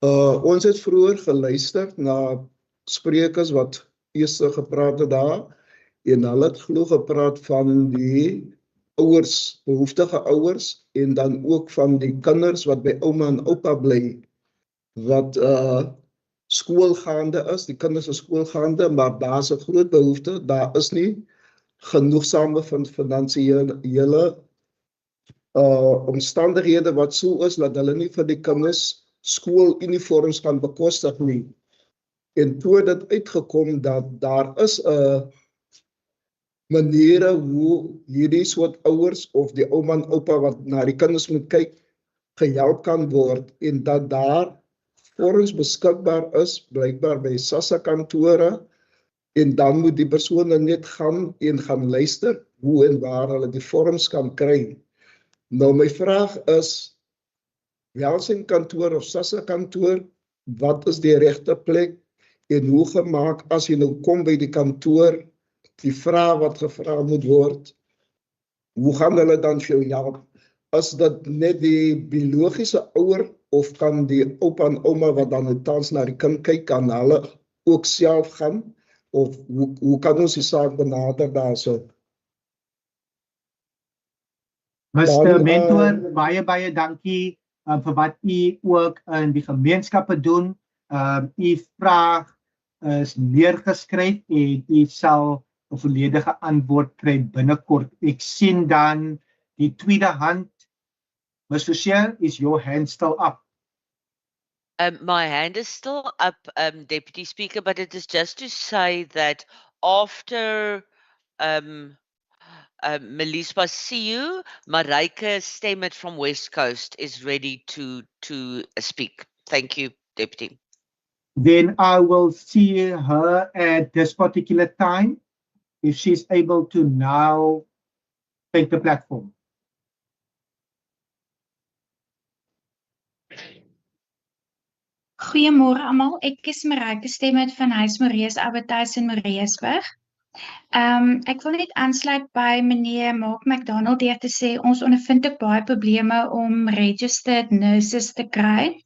S14: Ons het vroeër geluister na sprekers wat eers gepraat het daar, en hulle het glo gepraat van die ouers, behoeftige ouers, en dan ook van die kinders wat by ouma en oupa bly, wat skoolgaande is, die kinders is skoolgaande, maar daar is 'n groot behoefte, daar is nie genoegsame finansiële omstandighede wat so is, dat hulle nie vir die kinders skooluniforms kan bekostig nie. En toe het dit uitgekom dat daar is 'n maniere hoe hierdie soort ouers of die ouma en oupa wat na die kinders moet kyk, gehelp kan word, en dat daar vorms beskikbaar is, blykbaar by SASSA kantore, en dan moet die persone net gaan luister hoe en waar hulle die vorms kan kry. Nou my vraag is, welsynkantoor of SASSA kantoor, wat is die regte plek en hoe gemaak as jy nou kom by die kantoor, die vraag wat gevra moet word, hoe gaan hulle dan vir jou help? Is dit net die biologiese ouer of kan die oupa en ouma wat dan tans na die kind kyk, kan hulle ook self gaan? Of hoe kan ons die saak benader daarso?
S1: Mr. Mentor, baie dankie vir wat u ook in die gemeenskappe doen. U vraag is neergeskryf en u sal 'n volledige antwoord kry binnekort. Ek sien dan die tweede hand. Mr. Chair, is your hand still up?
S6: My hand is still up, Deputy Speaker, but it is just to say that after Melispa Siu, Mareike Stemmet from West Coast is ready to speak. Thank you, Deputy.
S1: Then I will see her at this particular time, if she's able to now take the platform.
S10: Goeiemôre almal. Ek is Mareike Stemmet van Huis Moreus Advertise in Moreesburg. Ek wil net aansluit by meneer Mark McDonald deur te sê ons ondervind ook baie probleme om registered nurses te kry.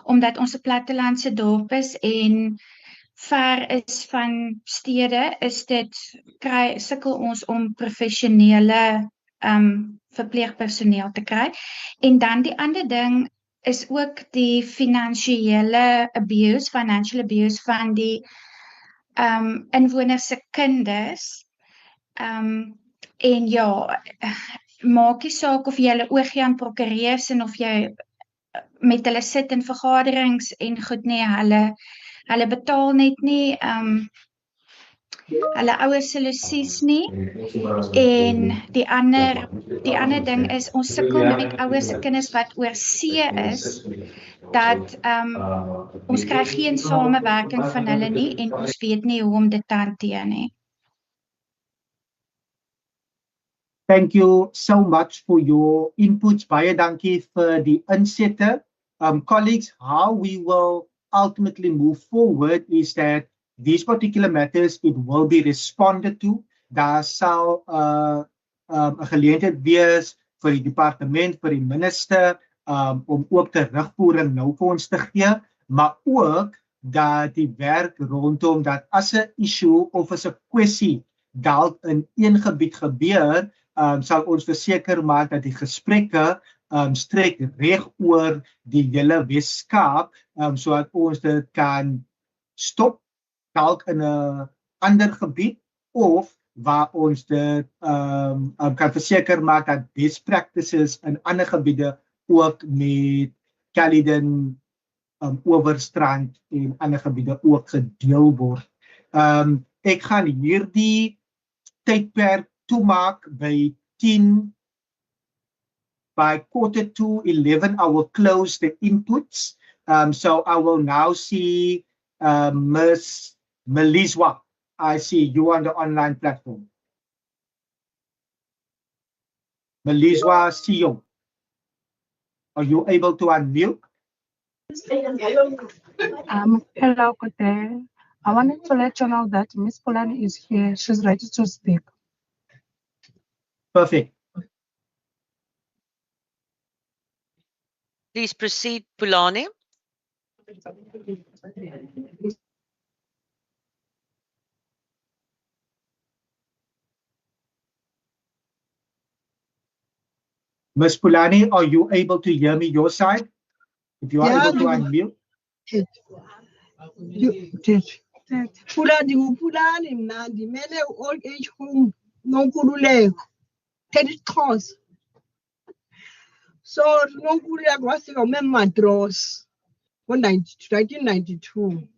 S10: Omdat ons 'n plattelandse dorp is en ver is van stede, sukkel ons om professionele verpleegpersoneel te kry. En dan die ander ding is ook die financial abuse van die inwoners se kinders. En ja, maak nie saak of jy hulle oogie aan prokureurs en of jy met hulle sit in vergaderings en goed nie, hulle betaal net nie hulle ouers se lossies nie. En die ander ding is ons sukkel met ouers se kinders wat oor see is, dat ons kry geen samewerking van hulle nie en ons weet nie hoe om dit te hanteer nie.
S1: Thank you so much for your inputs. Baie dankie vir die insette. Colleagues, how we will ultimately move forward is that these particular matters, it will be responded to. Daar sal 'n geleentheid wees vir die departement, vir die minister, om ook terugvoering nou vir ons te gee, maar ook dat die werk rondom dat as 'n issue of as 'n kwessie dalk in een gebied gebeur, sal ons verseker maak dat die gesprekke strek reg oor die hele Weskaap, sodat ons dit kan stop, dalk in 'n ander gebied, of waar ons dit kan verseker maak dat best practices in ander gebiede ook met Caledon, Oeverstrand en ander gebiede ook gedeel word. Ek gaan hierdie tydperk toemaak by 10, by 11:45 I will close the inputs. So I will now see Ms. Meliswa. I see you on the online platform. Meliswa CEO, are you able to unmute?
S15: Hello, good day. I wanted to let you know that Miss Polani is here. She's ready to speak.
S1: Perfect.
S6: Please proceed, Pulani.
S1: Ms. Pulani, are you able to hear me your side? If you are able to unmute.
S16: Pulani mna ndimele old age home Nonkululeko, Xhosa. So Nonkululeko wafika uMemadros ngo-1992.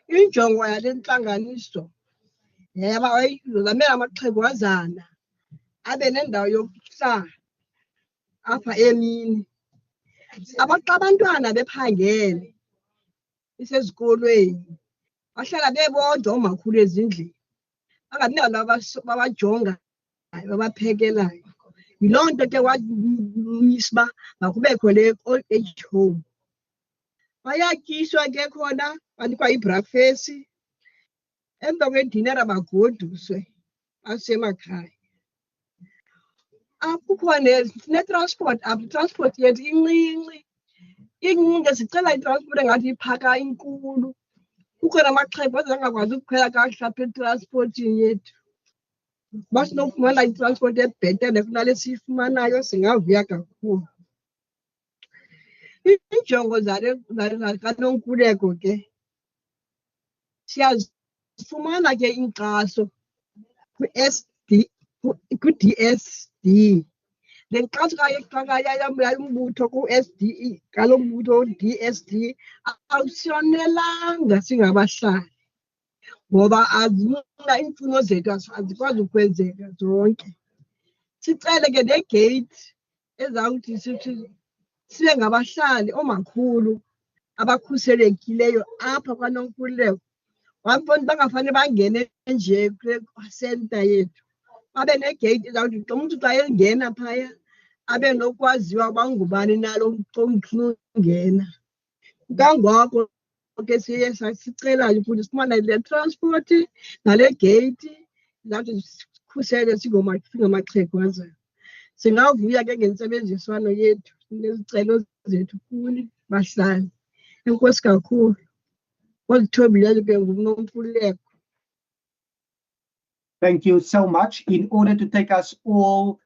S16: Injongo yale ntlanganiso yayizamela amaxhegwazana abe nendawo yokuhlala apha emini. Abantwana bephangele isezikolweni bahlala bebodwa omakhulu ezindlini, bangabantu babajonga babaphekelayo. Yiloo nto ke wamisa uba makubekho le old age home. Bayatyiswa ke khona, banikwa ibreakfast, emva kwedinera bagoduswe basemakhaya. Akukho netransport apha, itransport yethu incinci. Incinci, sicela itransport engathi iphaka inkulu. Kukho namaxhego azangakwazi ukukhwela kakuhle apha etransportini yethu. Basinofumana itransport ebhetele kunale siyifumanayo singavuya kakhulu. Iinjongo zikaNonkululeko ke siyazifumana ke inkxaso kwi-DSD. Le nkxaso yombutho ku-SDE, ngalo mbutho DSD, awusonelanga singabahlali ngoba azina iimfuno zethu azikwazi ukwenzeka zonke. Sicele ke negate ezawuthi sithi sibe ngabahlali omakhulu abakhuselekileyo apha kwaNonkululeko. Bangafane bangene nje kule center yethu, babe negate ezawuthi umuntu xa engena phaya abe nokwaziwa uba ngubani nalo omfuna ungena. Kangoko ke siye sicelayo ukuthi sifumane le transport nale gate nathi sikhusele singamaxhegwazana. Singavuya ke ngentsebenziswano yethu nezicelo zethu kuni bahlali. Enkosi kakhulu. Olithobileyo ke nguNomkhuleko.
S1: Thank you so much. In order to take us all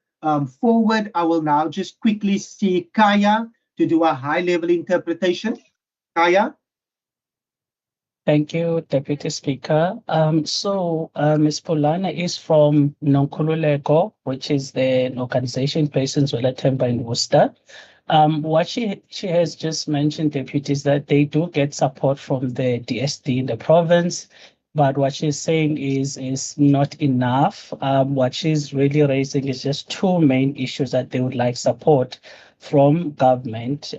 S1: forward, I will now just quickly see Kaya to do a high-level interpretation. Kaya?
S8: Thank you, Deputy Speaker. Ms. Polana is from Nonkululeko, which is the organization based in Zwelathemba in Worcester. What she has just mentioned, Deputy, is that they do get support from the DSD in the province, but what she's saying is not enough. What she's really raising is just two main issues that they would like support from government.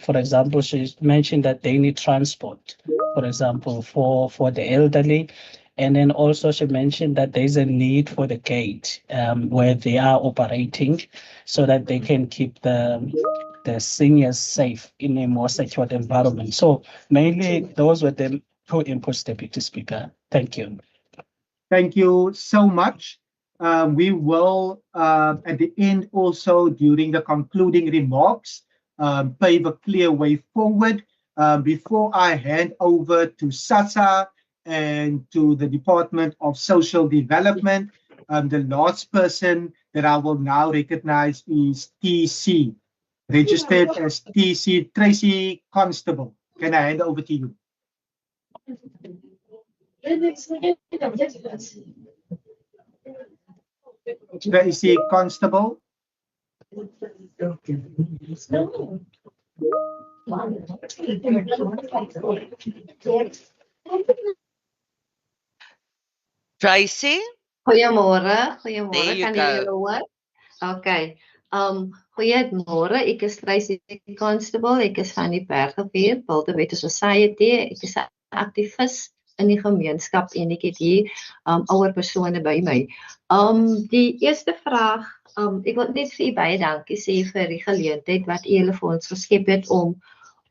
S8: For example, she's mentioned that they need transport, for example, for the elderly. And then also she mentioned that there's a need for the gate where they are operating so that they can keep the seniors safe in a more secured environment. So mainly those were the two inputs, Deputy Speaker. Thank you.
S1: Thank you so much. We will, at the end also, during the concluding remarks, pave a clear way forward. Before I hand over to SASSA and to the Department of Social Development, the last person that I will now recognize is TC, registered as TC Tracy Constable. Can I hand over to you? Tracy Constable.
S6: Tracy?
S3: Goeiemôre,
S6: There
S3: goeiemôre.
S6: you
S3: Kan julle
S6: go.
S3: hoor? Okay. Goeiemôre. Ek is Tracy Constable. Ek is van die Bergrivier Wildewette Society. Ek is 'n aktivis in die gemeenskap en ek het hier ouer persone by my. Die eerste vraag, ek wil net vir u baie dankie sê vir die geleentheid wat u vir ons geskep het om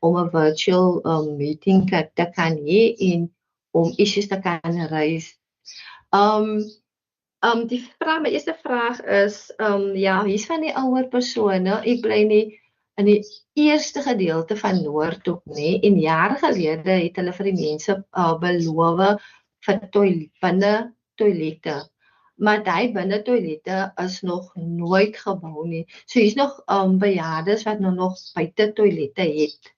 S3: 'n virtual meeting te kan hê en om issues te kan raise. My eerste vraag is, ja, wie's van die ouer persone? Ek bly nie in die eerste gedeelte van Noordhoek nie en jare gelede het hulle vir die mense beloof vir binne toilette. Maar daai binne toilette is nog nooit gebou nie. So hier's nog bejaardes wat nog buite toilette het.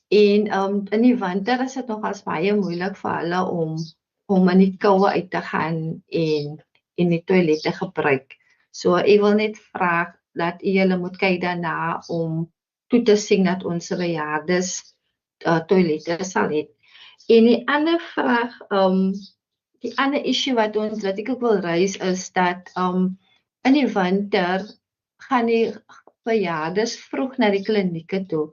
S3: In die winter is dit nogals baie moeilik vir hulle om in die koue uit te gaan en die toilette gebruik. So ek wil net vra dat julle moet kyk daarna om toe te sien dat ons bejaardes toilette sal hê. En die ander vraag, die ander issue wat ek ook wil raise is dat in die winter gaan die bejaardes vroeg na die klinieke toe.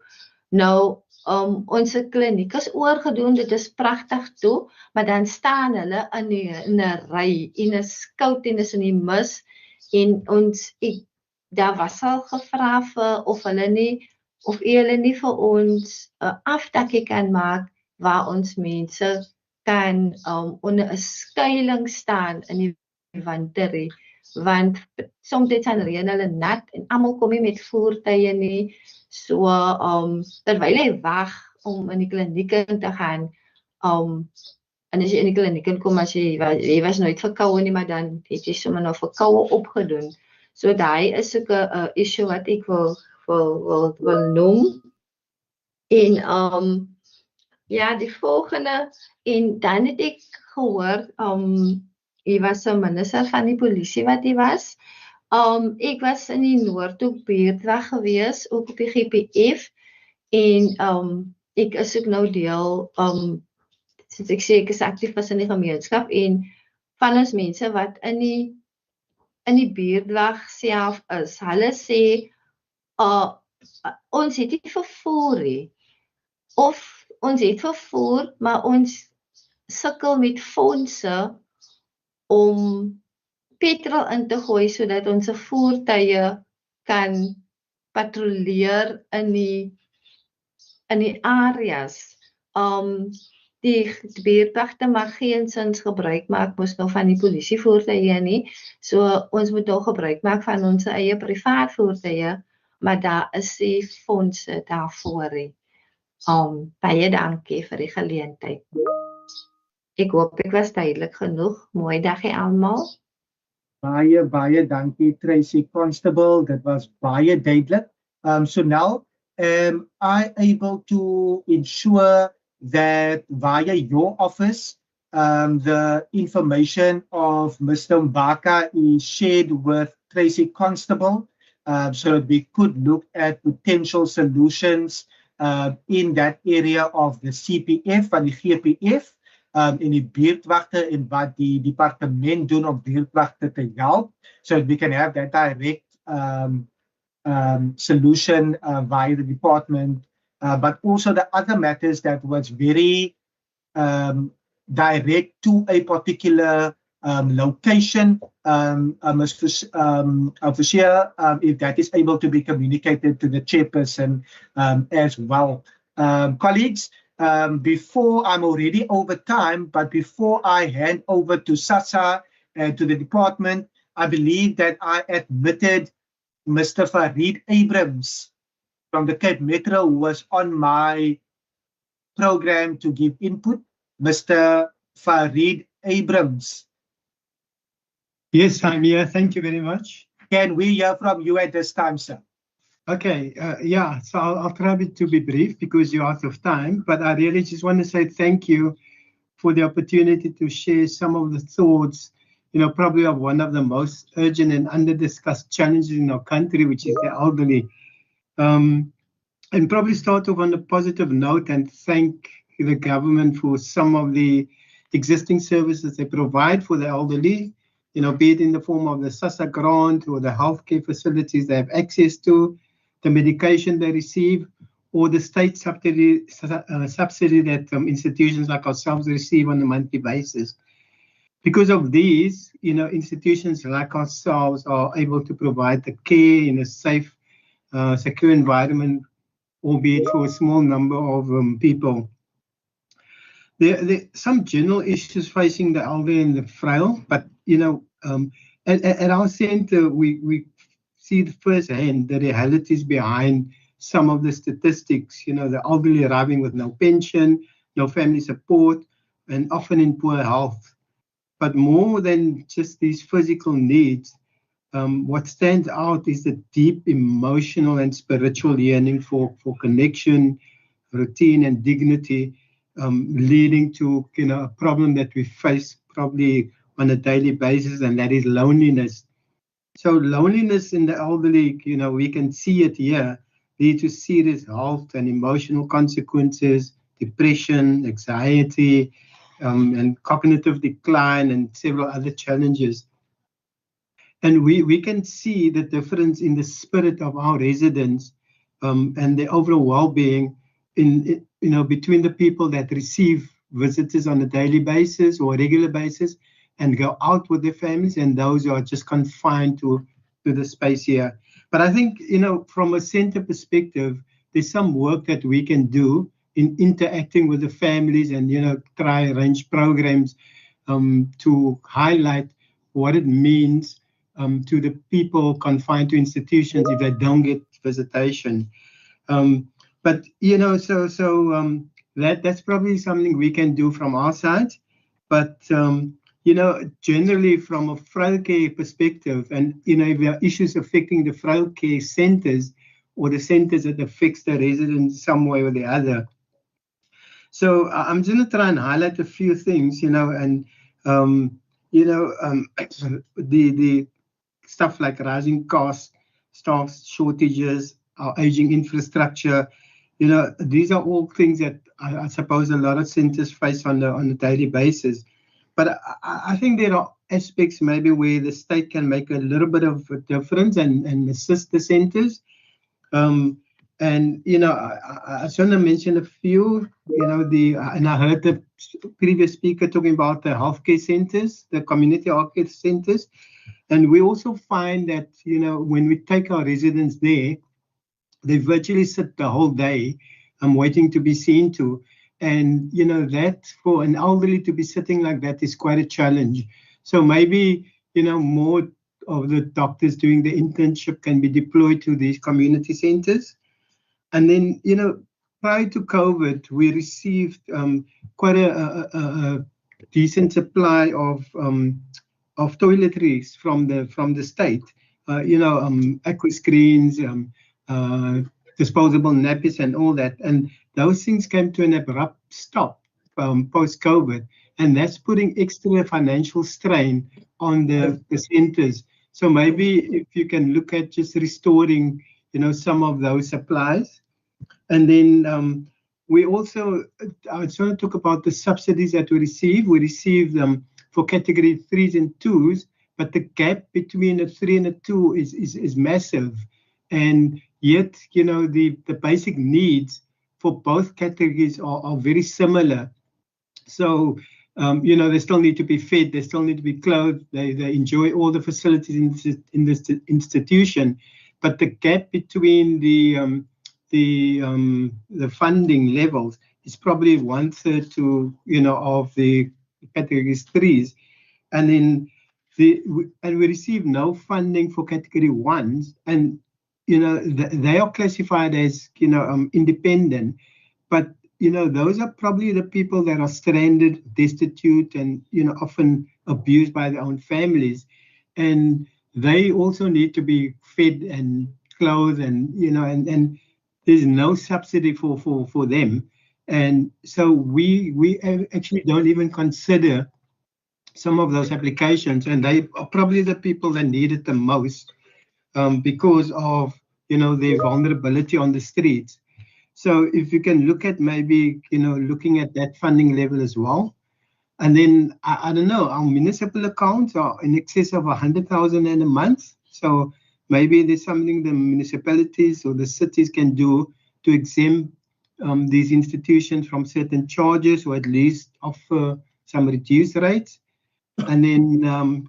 S3: Nou ons kliniek is oorgedoen, dit is pragtig toe, maar dan staan hulle in 'n ry en is koud en is in die mis en daar was al gevra vir of hulle nie vir ons 'n afdakkie kan maak waar ons mense kan onder 'n skuiling staan in die winter, want soms dan reën hulle nat en almal kom nie met voertuie nie. So terwyl hy wag om in die kliniek in te gaan, en as jy in die kliniek kom, as jy was nooit verkoue nie, maar dan het jy sommer nou verkoue opgedoen. So daai is ook 'n issue wat ek wil noem. En ja, die volgende, en dan het ek gehoor, hy was 'n minister van die polisie wat hy was. Ek was in die Noordhoek buurtwag gewees, ook op die GPF, en ek is ook nou deel, soos ek sê, ek is aktief in die gemeenskap, en van ons mense wat in die buurtwag self is, hulle sê, ons het nie vervoer nie, of ons het vervoer, maar ons sukkel met fondse om petrol in te gooi sodat ons voertuie kan patrolleer in in die areas. Die buurtwagte mag geensins gebruik maak mos nou van die polisievoertuie nie. So ons moet nou gebruik maak van ons eie privaat voertuie, maar daar is die fondse daarvoor. Baie dankie vir die geleentheid. Ek hoop ek was duidelik genoeg. Mooi dagie almal.
S1: Baie dankie Tracy Constable. That was baie duidelik. So now am I able to ensure that via your office the information of Mr. Mbaka is shared with Tracy Constable so that we could look at potential solutions in that area of the CPF and the GPF in die buurtwagte en wat die departement doen om buurtwagte te help, so that we can have that direct solution via the department, but also the other matters that was very direct to a particular location, official, if that is able to be communicated to the chairperson as well. Colleagues, before I'm already over time, but before I hand over to SASSA and to the department, I believe that I admitted Mr. Farid Abrams from the Cape Metro, who was on my program to give input. Mr. Farid Abrams.
S17: Yes, I'm here. Thank you very much.
S1: Can we hear from you at this time, sir?
S17: Okay, yeah, so I'll try to be brief because you're out of time, but I really just want to say thank you for the opportunity to share some of the thoughts, probably of one of the most urgent and under-discussed challenges in our country, which is the elderly. And probably start off on a positive note and thank the government for some of the existing services they provide for the elderly, be it in the form of the SASSA grant or the healthcare facilities they have access to, the medication they receive, or the state subsidy that institutions like ourselves receive on a monthly basis. Because of these, institutions like ourselves are able to provide the care in a safe, secure environment, albeit for a small number of people. There are some general issues facing the elderly and the frail, but at our center we see firsthand the realities behind some of the statistics. The elderly arriving with no pension, no family support, and often in poor health. But more than just these physical needs, what stands out is the deep emotional and spiritual yearning for connection, routine, and dignity, leading to a problem that we face probably on a daily basis, and that is loneliness. So loneliness in the elderly, we can see it here, lead to serious health and emotional consequences, depression, anxiety, and cognitive decline, and several other challenges. And we can see the difference in the spirit of our residents and the overall well-being between the people that receive visitors on a daily basis or a regular basis and go out with their families, and those who are just confined to the space here. But I think, from a center perspective, there's some work that we can do in interacting with the families and, try arrange programs to highlight what it means to the people confined to institutions if they don't get visitation. But, that's probably something we can do from our side. But, generally from a frail care perspective, and, if there are issues affecting the frail care centers or the centers that affects the residents some way or the other. So I'm going to try and highlight a few things, and, the stuff like rising costs, staff shortages, our aging infrastructure, these are all things that I suppose a lot of centers face on a daily basis. But I think there are aspects maybe where the state can make a little bit of a difference and assist the centers. And, I just want to mention a few, and I heard the previous speaker talking about the healthcare centers, the community healthcare centers. And we also find that, when we take our residents there, they virtually sit the whole day waiting to be seen to. And, you know, that for an elderly to be sitting like that is quite a challenge. So maybe, you know, more of the doctors doing the internship can be deployed to these community centers. And then, you know, prior to COVID, we received quite a decent supply of toiletries from the state. You know, aqua screens, disposable nappies, and all that. And those things came to an abrupt stop post-COVID, and that's putting extra financial strain on the centers. So maybe if you can look at just restoring, you know, some of those supplies. And then we also, I just want to talk about the subsidies that we receive. We receive them for category 3s and 2s, but the gap between a 3 and a 2 is massive. And yet, you know, the basic needs for both categories are very similar. So, you know, they still need to be fed, they still need to be clothed, they enjoy all the facilities in this institution, but the gap between the funding levels is probably 1/3 to, you know, of the categories 3s, and then we receive no funding for category 1s, and you know they are classified as, you know, independent, but you know those are probably the people that are stranded, destitute, and you know often abused by their own families, and they also need to be fed and clothed, and you know and there's no subsidy for them, and so we actually don't even consider some of those applications, and they are probably the people that need it the most, because of, you know, their vulnerability on the streets. So if you can look at maybe, you know, looking at that funding level as well. And then I don't know, our municipal accounts are in excess of 100,000 in a month. So maybe there's something the municipalities or the cities can do to exempt these institutions from certain charges, or at least offer some reduced rates. And then,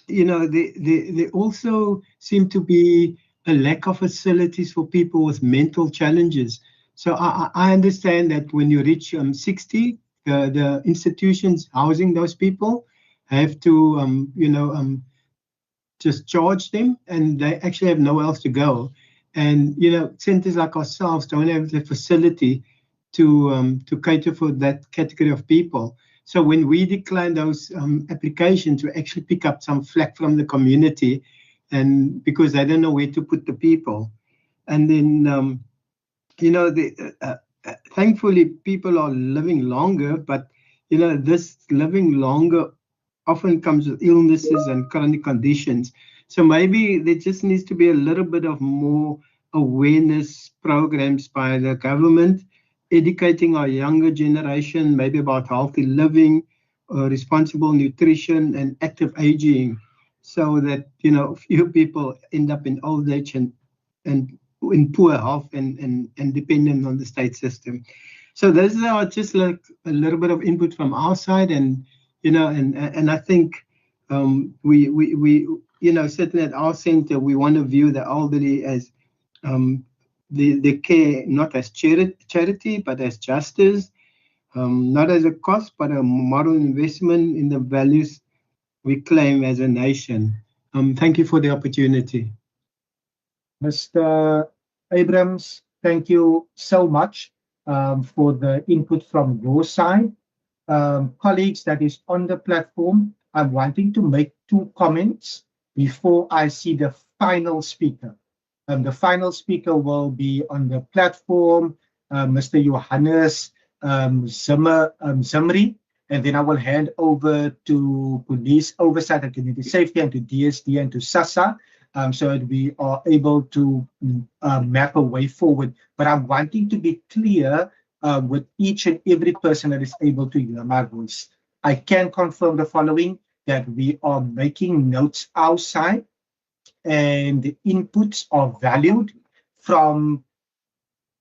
S17: you know, there also seem to be a lack of facilities for people with mental challenges. So I understand that when you reach 60, the institutions housing those people have to, you know, just charge them, and they actually have nowhere else to go. And, you know, centers like ourselves don't have the facility to cater for that category of people. So when we decline those applications, we actually pick up some flack from the community, and because they don't know where to put the people. And then, you know, thankfully people are living longer, but you know, this living longer often comes with illnesses and chronic conditions. So maybe there just needs to be a little bit of more awareness programs by the government, educating our younger generation, maybe about healthy living, responsible nutrition, and active aging, so that, you know, few people end up in old age and in poor health and dependent on the state system. So those are just like a little bit of input from our side, and you know, and I think we you know, certainly at our center we want to view the elderly as the care not as charity but as justice, not as a cost but a moral investment in the values we claim as a nation. Thank you for the opportunity.
S18: Mr. Abrams, thank you so much for the input from your side. Colleagues that is on the platform, I'm wanting to make 2 comments before I see the final speaker. The final speaker will be on the platform, Mr. Johannes Zimri, and then I will hand over to Police Oversight and Community Safety, and to DSD and to SASSA, so that we are able to map a way forward. But I'm wanting to be clear with each and every person that is able to hear my voice. I can confirm the following, that we are making notes outside, and the inputs are valued from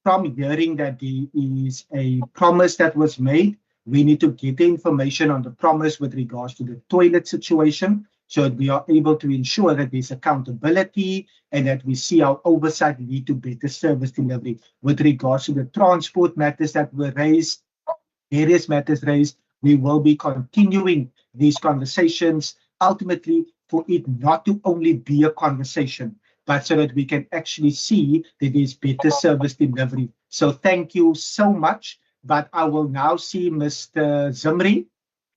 S18: hearing that there is a promise that was made. We need to get the information on the promise with regards to the toilet situation, so that we are able to ensure that there's accountability and that we see our oversight lead to better service delivery. With regards to the transport matters that were raised, various matters raised, we will be continuing these conversations, ultimately for it not to only be a conversation, but so that we can actually see that there's better service delivery. So thank you so much. But I will now see Mr. Zimri.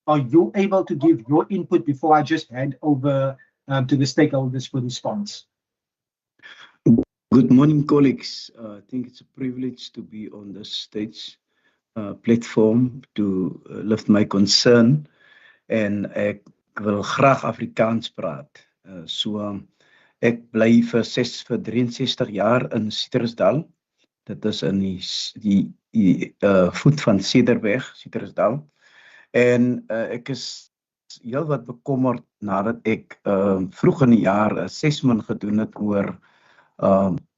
S18: Are you able to give your input before I just hand over to the stakeholders for response?
S19: Good morning, colleagues. I think it's a privilege to be on this stage platform to lift my concern. En ek wil graag Afrikaans praat. Ek bly vir 63 jaar in Citrusdal. Dit is in die voet van Cederweg, Citrusdal. En ek is heel wat bekommerd nadat ek vroeg in die jaar 'n assessment gedoen het oor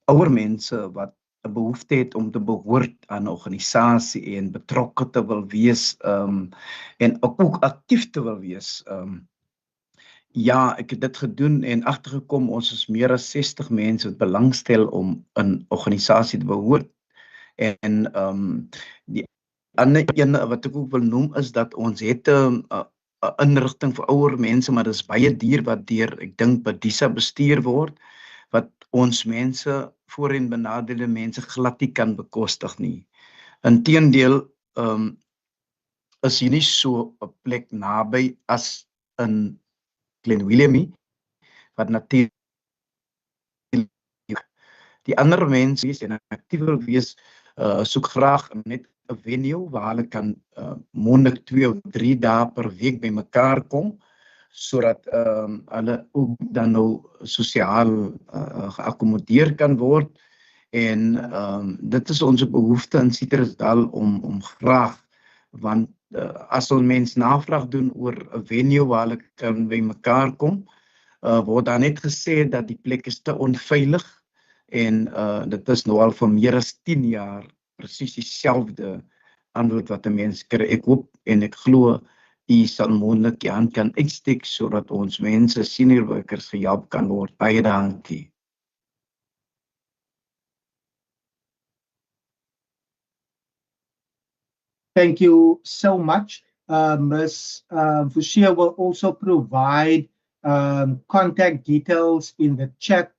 S19: ouer mense wat 'n behoefte het om te behoort aan 'n organisasie en betrokke te wil wees en ook aktief te wil wees. Ja, ek het dit gedoen en agtergekom ons is meer as 60 mense wat belangstel om in 'n organisasie te behoort. En die ander ene wat ek ook wil noem is dat ons het 'n inrigting vir ouer mense, maar dis baie duur wat deur ek dink Badisa bestuur word wat ons mense voorheen benadeelde mense glad nie kan bekostig nie. Inteendeel is hier nie so 'n plek naby as in Glen Williamie wat natuurlik die ander mense is en aktief wil wees soek graag net 'n venue waar hulle kan moontlik 2 of 3 dae per week bymekaar kom sodat hulle ook dan nou sosiaal geakkommodeer kan word en dit is ons behoefte in Citrusdal om graag want as ons mense navraag doen oor 'n venue waar hulle kan bymekaar kom word daar net gesê dat die plek is te onveilig en dit is nou al vir meer as 10 jaar presies dieselfde antwoord wat 'n mens kry. Ek hoop en ek glo u sal moontlik die hand kan uitsteek sodat ons mense senior workers gehelp kan word. Baie dankie.
S18: Thank you so much. Ms. Fushia will also provide contact details in the chat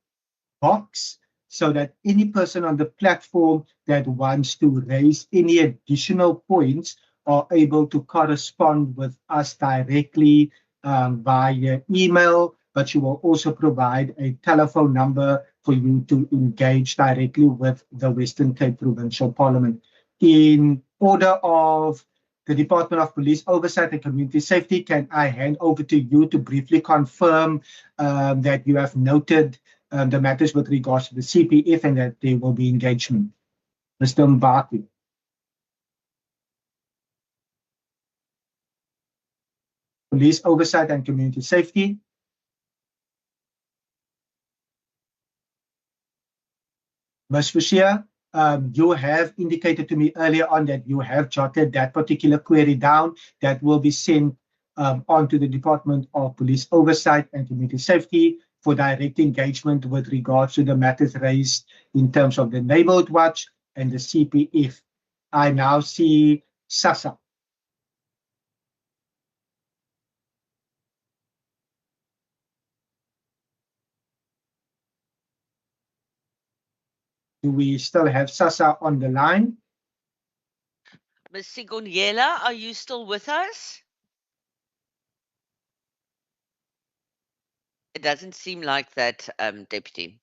S18: box so that any person on the platform that wants to raise any additional points are able to correspond with us directly via email, but she will also provide a telephone number for you to engage directly with the Western Cape Provincial Parliament. In order of the Department of Police Oversight and Community Safety, can I hand over to you to briefly confirm that you have noted the matters with regards to the CPF and that there will be engagement? Mr. Mbaki. Police Oversight and Community Safety. Ms. Fushia, you have indicated to me earlier on that you have jotted that particular query down that will be sent on to the Department of Police Oversight and Community Safety for direct engagement with regards to the matters raised in terms of the Neighborhood Watch and the CPF. I now see SASA. Do we still have SASA on the line?
S6: Ms. Sigonyela, are you still with us? It doesn't seem like that, Deputy.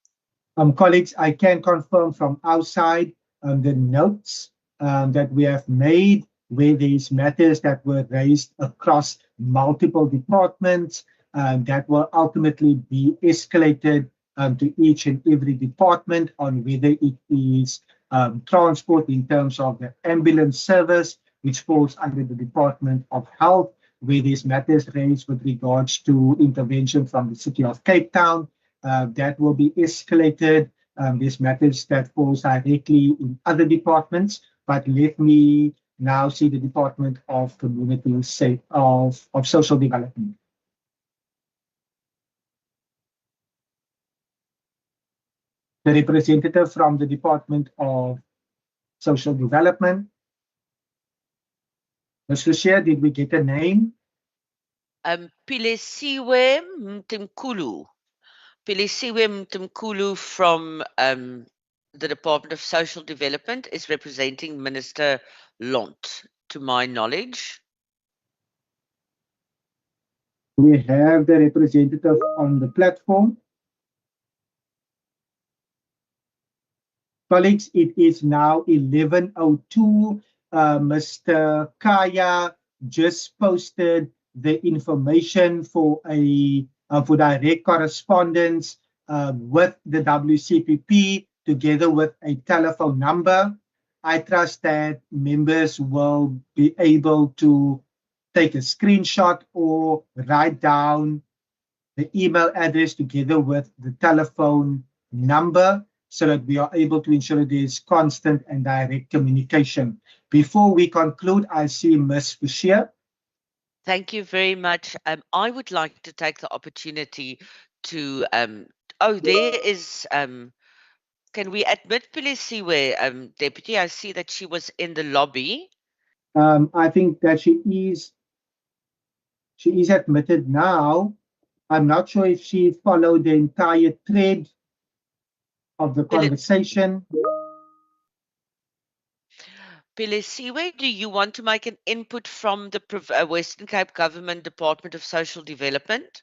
S18: Colleagues, I can confirm from outside the notes that we have made where these matters that were raised across multiple departments that will ultimately be escalated to each and every department on whether it is transport in terms of the ambulance service, which falls under the Department of Health, where these matters raised with regards to intervention from the City of Cape Town, that will be escalated. These matters that falls directly in other departments, but let me now see the Department of Community of Social Development. The representative from the Department of Social Development. Ms. Lucia, did we get a name?
S6: Pilesiwe Mtimkulu. Pilesiwe Mtimkulu from the Department of Social Development is representing Minister Lont, to my knowledge.
S18: We have the representative on the platform. Colleagues, it is now 11:02. Mr. Kaya just posted the information for a for direct correspondence with the WCPP together with a telephone number. I trust that members will be able to take a screenshot or write down the email address together with the telephone number so that we are able to ensure there is constant and direct communication. Before we conclude, I see Ms. Bashir.
S6: Thank you very much. I would like to take the opportunity to there is can we admit Pilesiwe, Deputy? I see that she was in the lobby.
S18: I think that she is admitted now. I'm not sure if she followed the entire thread of the conversation.
S6: Pilesiwe, do you want to make an input from the Western Cape Government Department of Social Development?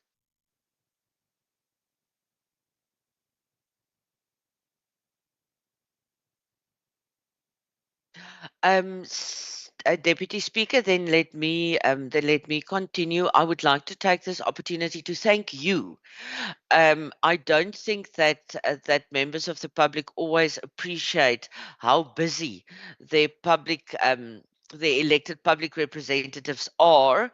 S6: Deputy Speaker, then let me continue. I would like to take this opportunity to thank you. I don't think that that members of the public always appreciate how busy their elected public representatives are,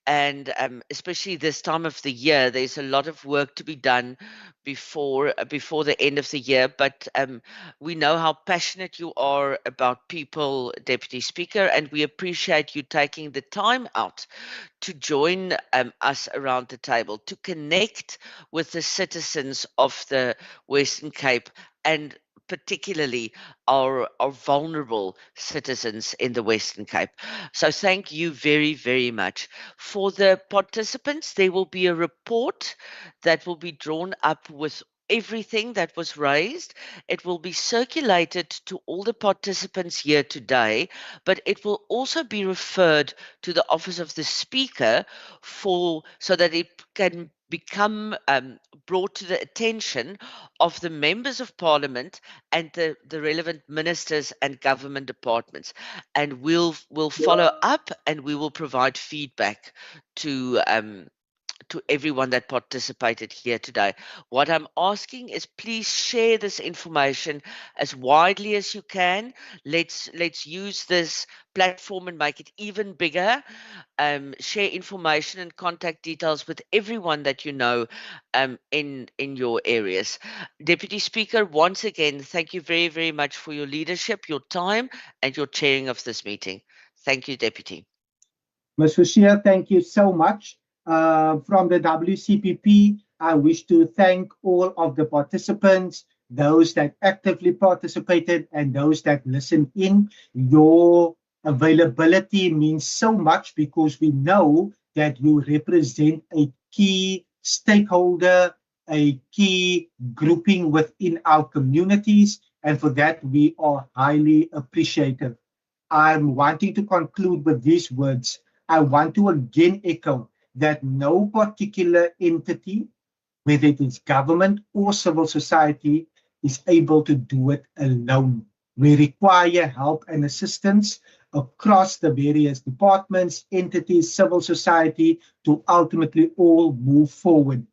S6: and especially this time of the year, there's a lot of work to be done before the end of the year. But we know how passionate you are about people, Deputy Speaker, and we appreciate you taking the time out to join us around the table, to connect with the citizens of the Western Cape, and particularly our vulnerable citizens in the Western Cape. So thank you very, very much. For the participants, there will be a report that will be drawn up with everything that was raised. It will be circulated to all the participants here today, but it will also be referred to the Office of the Speaker so that it can become brought to the attention of the members of Parliament and the relevant ministers and government departments. And we'll follow up and we will provide feedback to everyone that participated here today. What I'm asking is please share this information as widely as you can. Let's use this platform and make it even bigger. Share information and contact details with everyone that you know in your areas. Deputy Speaker, once again, thank you very, very much for your leadership, your time, and your chairing of this meeting. Thank you, Deputy.
S18: Ms. Fushia, thank you so much. From the WCPP, I wish to thank all of the participants, those that actively participated and those that listened in. Your availability means so much because we know that you represent a key stakeholder, a key grouping within our communities, and for that we are highly appreciative. I'm wanting to conclude with these words. I want to again echo that no particular entity, whether it is government or civil society, is able to do it alone. We require help and assistance across the various departments, entities, civil society to ultimately all move forward.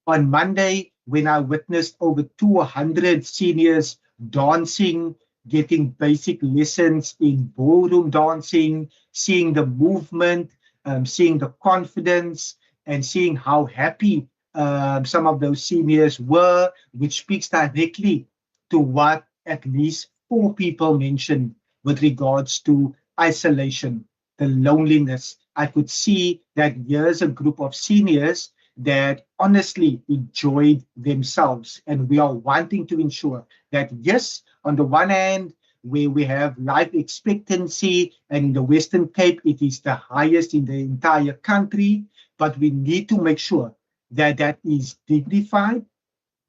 S18: On Monday, when I witnessed over 200 seniors dancing, getting basic lessons in ballroom dancing, seeing the movement, seeing the confidence, and seeing how happy some of those seniors were, which speaks directly to what at least 4 people mentioned with regards to isolation, the loneliness. I could see that here's a group of seniors that honestly enjoyed themselves. And we are wanting to ensure that, yes, on the one hand, where we have life expectancy, and in the Western Cape, it is the highest in the entire country, but we need to make sure that that is dignified,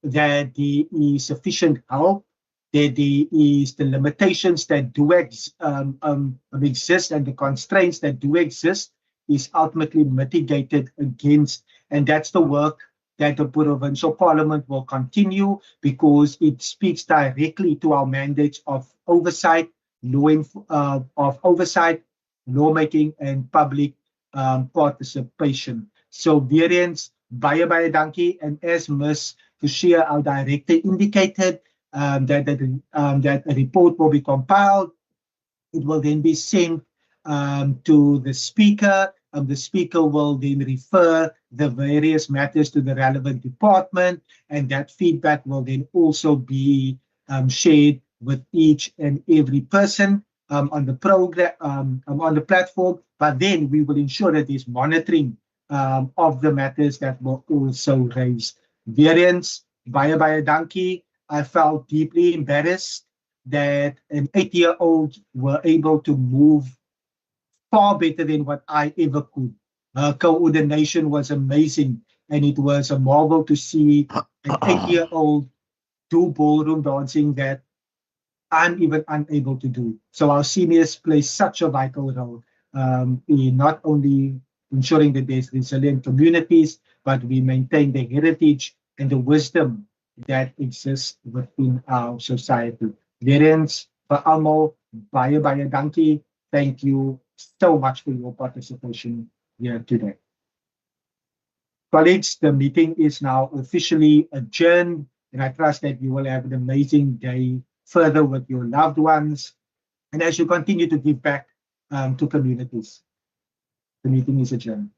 S18: that there is sufficient help, that there is the limitations that do exist, and the constraints that do exist is ultimately mitigated against. And that's the work that the provincial parliament will continue, because it speaks directly to our mandates of oversight, lawmaking, and public participation. So weer eens, baie dankie. And as Ms. Tushia, our director, indicated, that a report will be compiled. It will then be sent to the speaker. The speaker will then refer the various matters to the relevant department, and that feedback will then also be shared with each and every person on the program, on the platform. But then we will ensure that there's monitoring of the matters that were also raised. Variants, baie dankie. I felt deeply embarrassed that an 8-year-old were able to move far better than what I ever could. Her coordination was amazing, and it was a marvel to see an 8-year-old do ballroom dancing that I'm even unable to do. So our seniors play such a vital role in not only ensuring that there's resilient communities, but we maintain the heritage and the wisdom that exists within our society. Weer eens, vir almal, baie dankie. Thank you so much for your participation here today. Colleagues, the meeting is now officially adjourned, and I trust that you will have an amazing day further with your loved ones, and as you continue to give back to communities. The meeting is adjourned.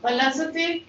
S20: Velocity.